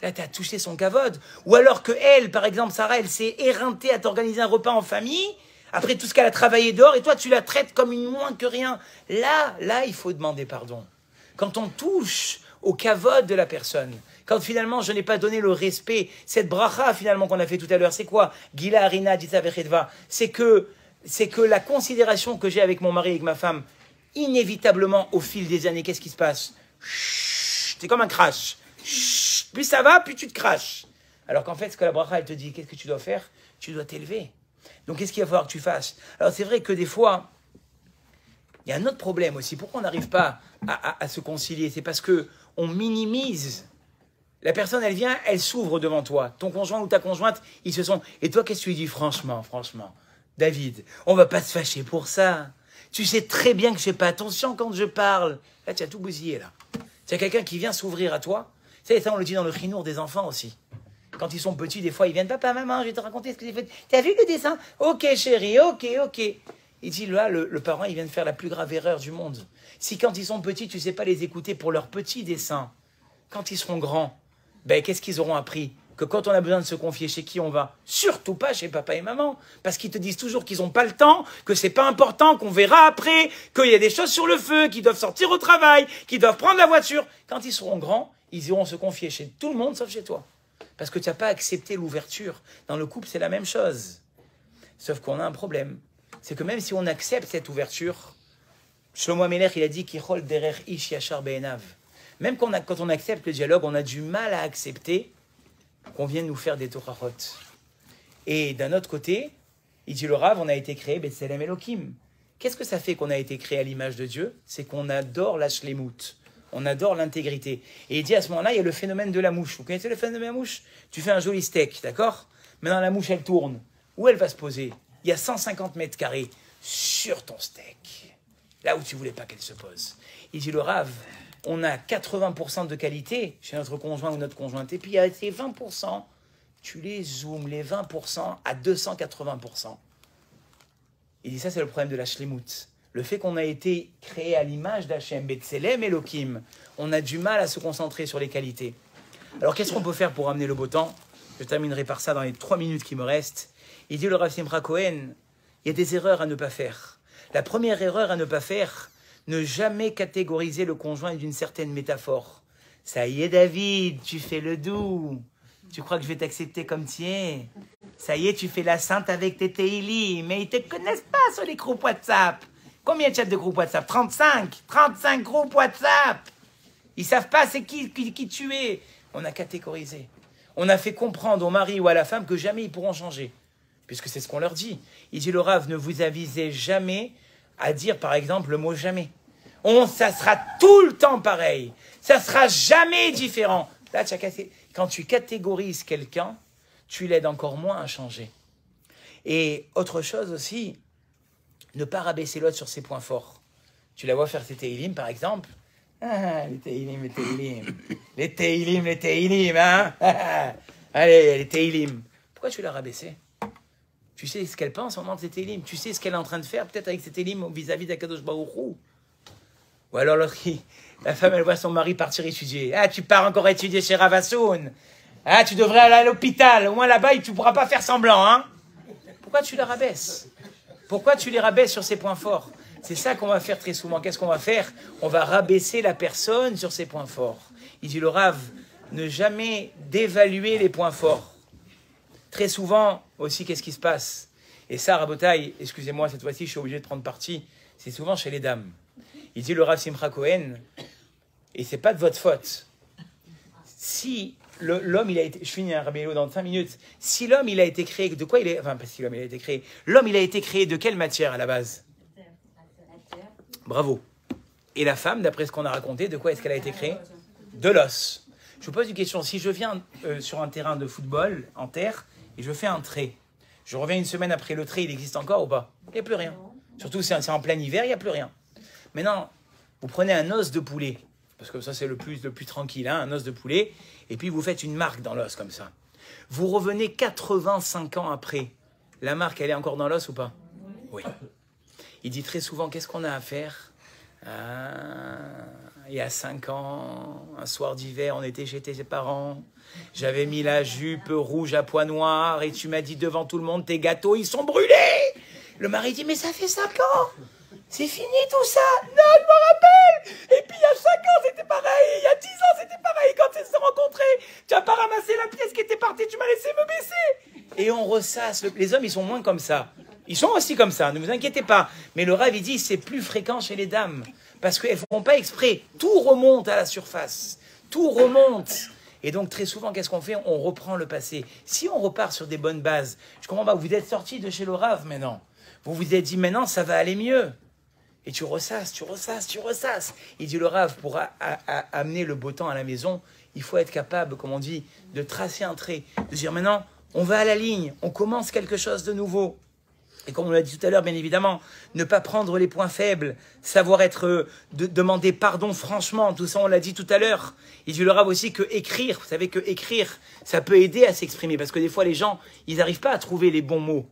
Là, tu as touché son kavod. Ou alors que elle, par exemple, Sarah, elle s'est éreintée à t'organiser un repas en famille, après tout ce qu'elle a travaillé dehors, et toi, tu la traites comme une moins que rien. Là, il faut demander pardon. Quand on touche au kavod de la personne, quand finalement, je n'ai pas donné le respect, cette bracha, finalement, qu'on a fait tout à l'heure, c'est quoi? Gila, Arina, Dita, Vechedva. C'est que la considération que j'ai avec mon mari, avec ma femme, inévitablement, au fil des années, qu'est-ce qui se passe? C'est comme un crash. Plus ça va, plus tu te craches. Alors qu'en fait, ce que la bracha, elle te dit, qu'est-ce que tu dois faire? Tu dois t'élever. Donc, qu'est-ce qu'il va falloir que tu fasses? Alors, c'est vrai que des fois, il y a un autre problème aussi. Pourquoi on n'arrive pas à se concilier? C'est parce qu'on minimise. La personne, elle vient, elle s'ouvre devant toi. Ton conjoint ou ta conjointe, ils se sont... Et toi, qu'est-ce que tu lui dis? Franchement, David, on va pas se fâcher pour ça. Tu sais très bien que je fais pas attention quand je parle. Là, tu as tout bousillé, là. Tu as quelqu'un qui vient s'ouvrir à toi. Ça, on le dit dans le chinour des enfants aussi. Quand ils sont petits, des fois, ils viennent, papa, maman, je vais te raconter ce que j'ai fait. T'as vu le dessin? Ok, chérie, ok. Il dit, là, le parent, il vient de faire la plus grave erreur du monde. Si quand ils sont petits, tu ne sais pas les écouter pour leurs petits dessins, quand ils seront grands, ben, qu'est-ce qu'ils auront appris? Que quand on a besoin de se confier, chez qui on va? Surtout pas chez papa et maman. Parce qu'ils te disent toujours qu'ils n'ont pas le temps, que c'est pas important, qu'on verra après, qu'il y a des choses sur le feu, qu'ils doivent sortir au travail, qu'ils doivent prendre la voiture. Quand ils seront grands, ils iront se confier chez tout le monde, sauf chez toi. Parce que tu n'as pas accepté l'ouverture. Dans le couple, c'est la même chose. Sauf qu'on a un problème. C'est que même si on accepte cette ouverture, Shlomo Amelech, il a dit Kichol derer ish yachar be'enav. Même quand on accepte le dialogue, on a du mal à accepter qu'on vienne nous faire des torahot. Et d'un autre côté, il dit le Rav, on a été créé B'Tselem Elokim. Qu'est-ce que ça fait qu'on a été créé à l'image de Dieu? C'est qu'on adore la shlemut, on adore l'intégrité. Et il dit à ce moment-là, il y a le phénomène de la mouche. Vous connaissez le phénomène de la mouche? Tu fais un joli steak, d'accord? Maintenant la mouche, elle tourne. Où elle va se poser? Il y a 150 mètres carrés sur ton steak, là où tu voulais pas qu'elle se pose. Il dit le Rav, on a 80% de qualité chez notre conjoint ou notre conjointe, et puis il y a ces 20%, tu les zoomes, les 20% à 280%. Il dit ça, c'est le problème de la shlemut. Le fait qu'on a été créé à l'image d'Hachem, B'Tselem Elokim, on a du mal à se concentrer sur les qualités. Alors qu'est-ce qu'on peut faire pour amener le beau temps? Je terminerai par ça dans les 3 minutes qui me restent. Il dit le Rav Simcha Cohen, il y a des erreurs à ne pas faire. La première erreur à ne pas faire, ne jamais catégoriser le conjoint d'une certaine métaphore. Ça y est David, tu fais le doux. Tu crois que je vais t'accepter comme tu es? Ça y est, tu fais la sainte avec tes Tehillim, mais ils ne te connaissent pas sur les groupes WhatsApp. Combien de chats de groupes WhatsApp? 35 groupes WhatsApp. Ils ne savent pas c'est qui tu es. On a catégorisé. On a fait comprendre au mari ou à la femme que jamais ils pourront changer. Puisque c'est ce qu'on leur dit. Il dit le Rav, ne vous avisez jamais à dire par exemple le mot jamais. Ça sera tout le temps pareil. Ça sera jamais différent. Là, quand tu catégorises quelqu'un, tu l'aides encore moins à changer. Et autre chose aussi, ne pas rabaisser l'autre sur ses points forts. Tu la vois faire ses Tehillim, par exemple. Ah, les Tehillim, les Tehillim. Les Tehillim, les Tehillim, hein. Allez, les Tehillim. Pourquoi tu l'as rabaissée? Tu sais ce qu'elle pense au moment de ses Tehillim. Tu sais ce qu'elle est en train de faire, peut-être avec ses Tehillim vis-à-vis d'Akadosh Baruch Hu. Ou alors la femme, elle voit son mari partir étudier. Ah, tu pars encore étudier chez Ravassoun. Ah, tu devrais aller à l'hôpital. Au moins là-bas, tu ne pourras pas faire semblant, hein. Pourquoi tu la rabaisses? Pourquoi tu les rabaisses sur ses points forts? C'est ça qu'on va faire très souvent. Qu'est-ce qu'on va faire? On va rabaisser la personne sur ses points forts. Il dit le Rav, ne jamais dévaluer les points forts. Très souvent aussi, qu'est-ce qui se passe? Et ça, Rabotai, excusez-moi, cette fois-ci, je suis obligé de prendre parti. C'est souvent chez les dames. Il dit le Rav Simcha Cohen, et c'est pas de votre faute. Si l'homme, il a été, je finis un rabello dans 5 minutes. Si l'homme, il a été créé, de quoi il est, enfin, pas si l'homme, il a été créé. L'homme, il a été créé de quelle matière à la base? Bravo. Et la femme, d'après ce qu'on a raconté, de quoi est-ce qu'elle a été créée? De l'os. Je vous pose une question. Si je viens sur un terrain de football, en terre, et je fais un trait, je reviens une semaine après le trait, il existe encore ou pas? Il n'y a plus rien. Surtout, c'est en plein hiver, il n'y a plus rien. Maintenant, vous prenez un os de poulet, parce que ça, c'est le plus tranquille, hein, un os de poulet, et puis vous faites une marque dans l'os, comme ça. Vous revenez 85 ans après. La marque, elle est encore dans l'os ou pas? Oui. Il dit très souvent, qu'est-ce qu'on a à faire? Il y a 5 ans, un soir d'hiver, on était chez tes parents. J'avais mis la jupe rouge à pois noirs et tu m'as dit devant tout le monde, tes gâteaux, ils sont brûlés. Le mari dit, mais ça fait 5 ans. C'est fini tout ça. Non, je me rappelle. Et puis il y a 5 ans, c'était pareil. Il y a 10 ans, c'était pareil. Quand ils se sont rencontrés, tu n'as pas ramassé la pièce qui était partie, tu m'as laissé me baisser. Et on ressasse. Les hommes, ils sont moins comme ça. Ils sont aussi comme ça, ne vous inquiétez pas. Mais le Rav, il dit, c'est plus fréquent chez les dames. Parce qu'elles ne font pas exprès. Tout remonte à la surface. Tout remonte. Et donc, très souvent, qu'est-ce qu'on fait? On reprend le passé. Si on repart sur des bonnes bases, je comprends pas, vous êtes sorti de chez le Rav maintenant. Vous vous êtes dit, maintenant, ça va aller mieux. Et tu ressasses, tu ressasses, tu ressasses. Il dit, le Rav, pour amener le beau temps à la maison, il faut être capable, comme on dit, de tracer un trait. De dire, maintenant, on va à la ligne. On commence quelque chose de nouveau. Et comme on l'a dit tout à l'heure, bien évidemment, ne pas prendre les points faibles, savoir demander pardon franchement, tout ça on l'a dit tout à l'heure. Il dit le Rav aussi que écrire, vous savez que écrire, ça peut aider à s'exprimer, parce que des fois les gens, ils n'arrivent pas à trouver les bons mots.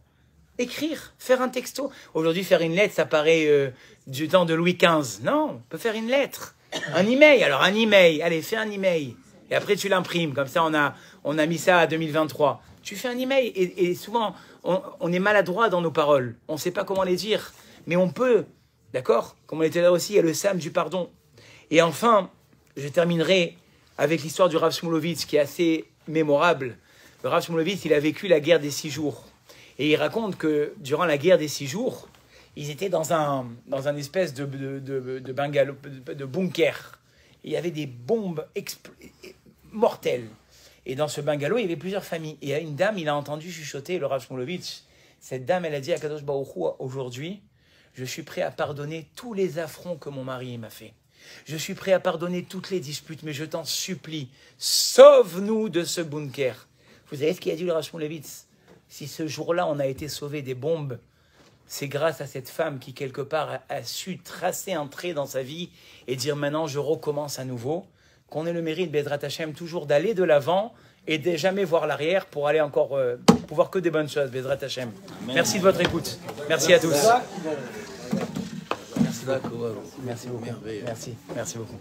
Écrire, faire un texto. Aujourd'hui, faire une lettre, ça paraît du temps de Louis XV. Non, on peut faire une lettre. Un email, alors un email, allez, fais un email. Et après tu l'imprimes, comme ça on a mis ça à 2023. Tu fais un email, et souvent... On est maladroit dans nos paroles. On ne sait pas comment les dire. Mais on peut. D'accord? Comme on était là aussi, il y a le Sam du pardon. Et enfin, je terminerai avec l'histoire du Rav Shmulevitz qui est assez mémorable. Le Rav Shmulevitz, il a vécu la guerre des 6 jours. Et il raconte que durant la guerre des 6 jours, Ils étaient dans un espèce de bungalow, de bunker. Il y avait des bombes mortelles. Et dans ce bungalow, il y avait plusieurs familles. Et une dame, il a entendu chuchoter le Rav Shmulevitch. Cette dame, elle a dit à Kadosh Baruch Hu, aujourd'hui, je suis prêt à pardonner tous les affronts que mon mari m'a fait. Je suis prêt à pardonner toutes les disputes, mais je t'en supplie, sauve-nous de ce bunker. Vous savez ce qu'il a dit le Rav Shmulevitch? Si ce jour-là, on a été sauvé des bombes, c'est grâce à cette femme qui, quelque part, a su tracer un trait dans sa vie et dire maintenant, je recommence à nouveau. Qu'on ait le mérite, Bezrat Hashem, toujours d'aller de l'avant et de jamais voir l'arrière pour aller encore, pour voir que des bonnes choses, Bezrat Hashem. Merci de votre écoute. Merci à tous. Merci beaucoup. Merci beaucoup. Merci beaucoup.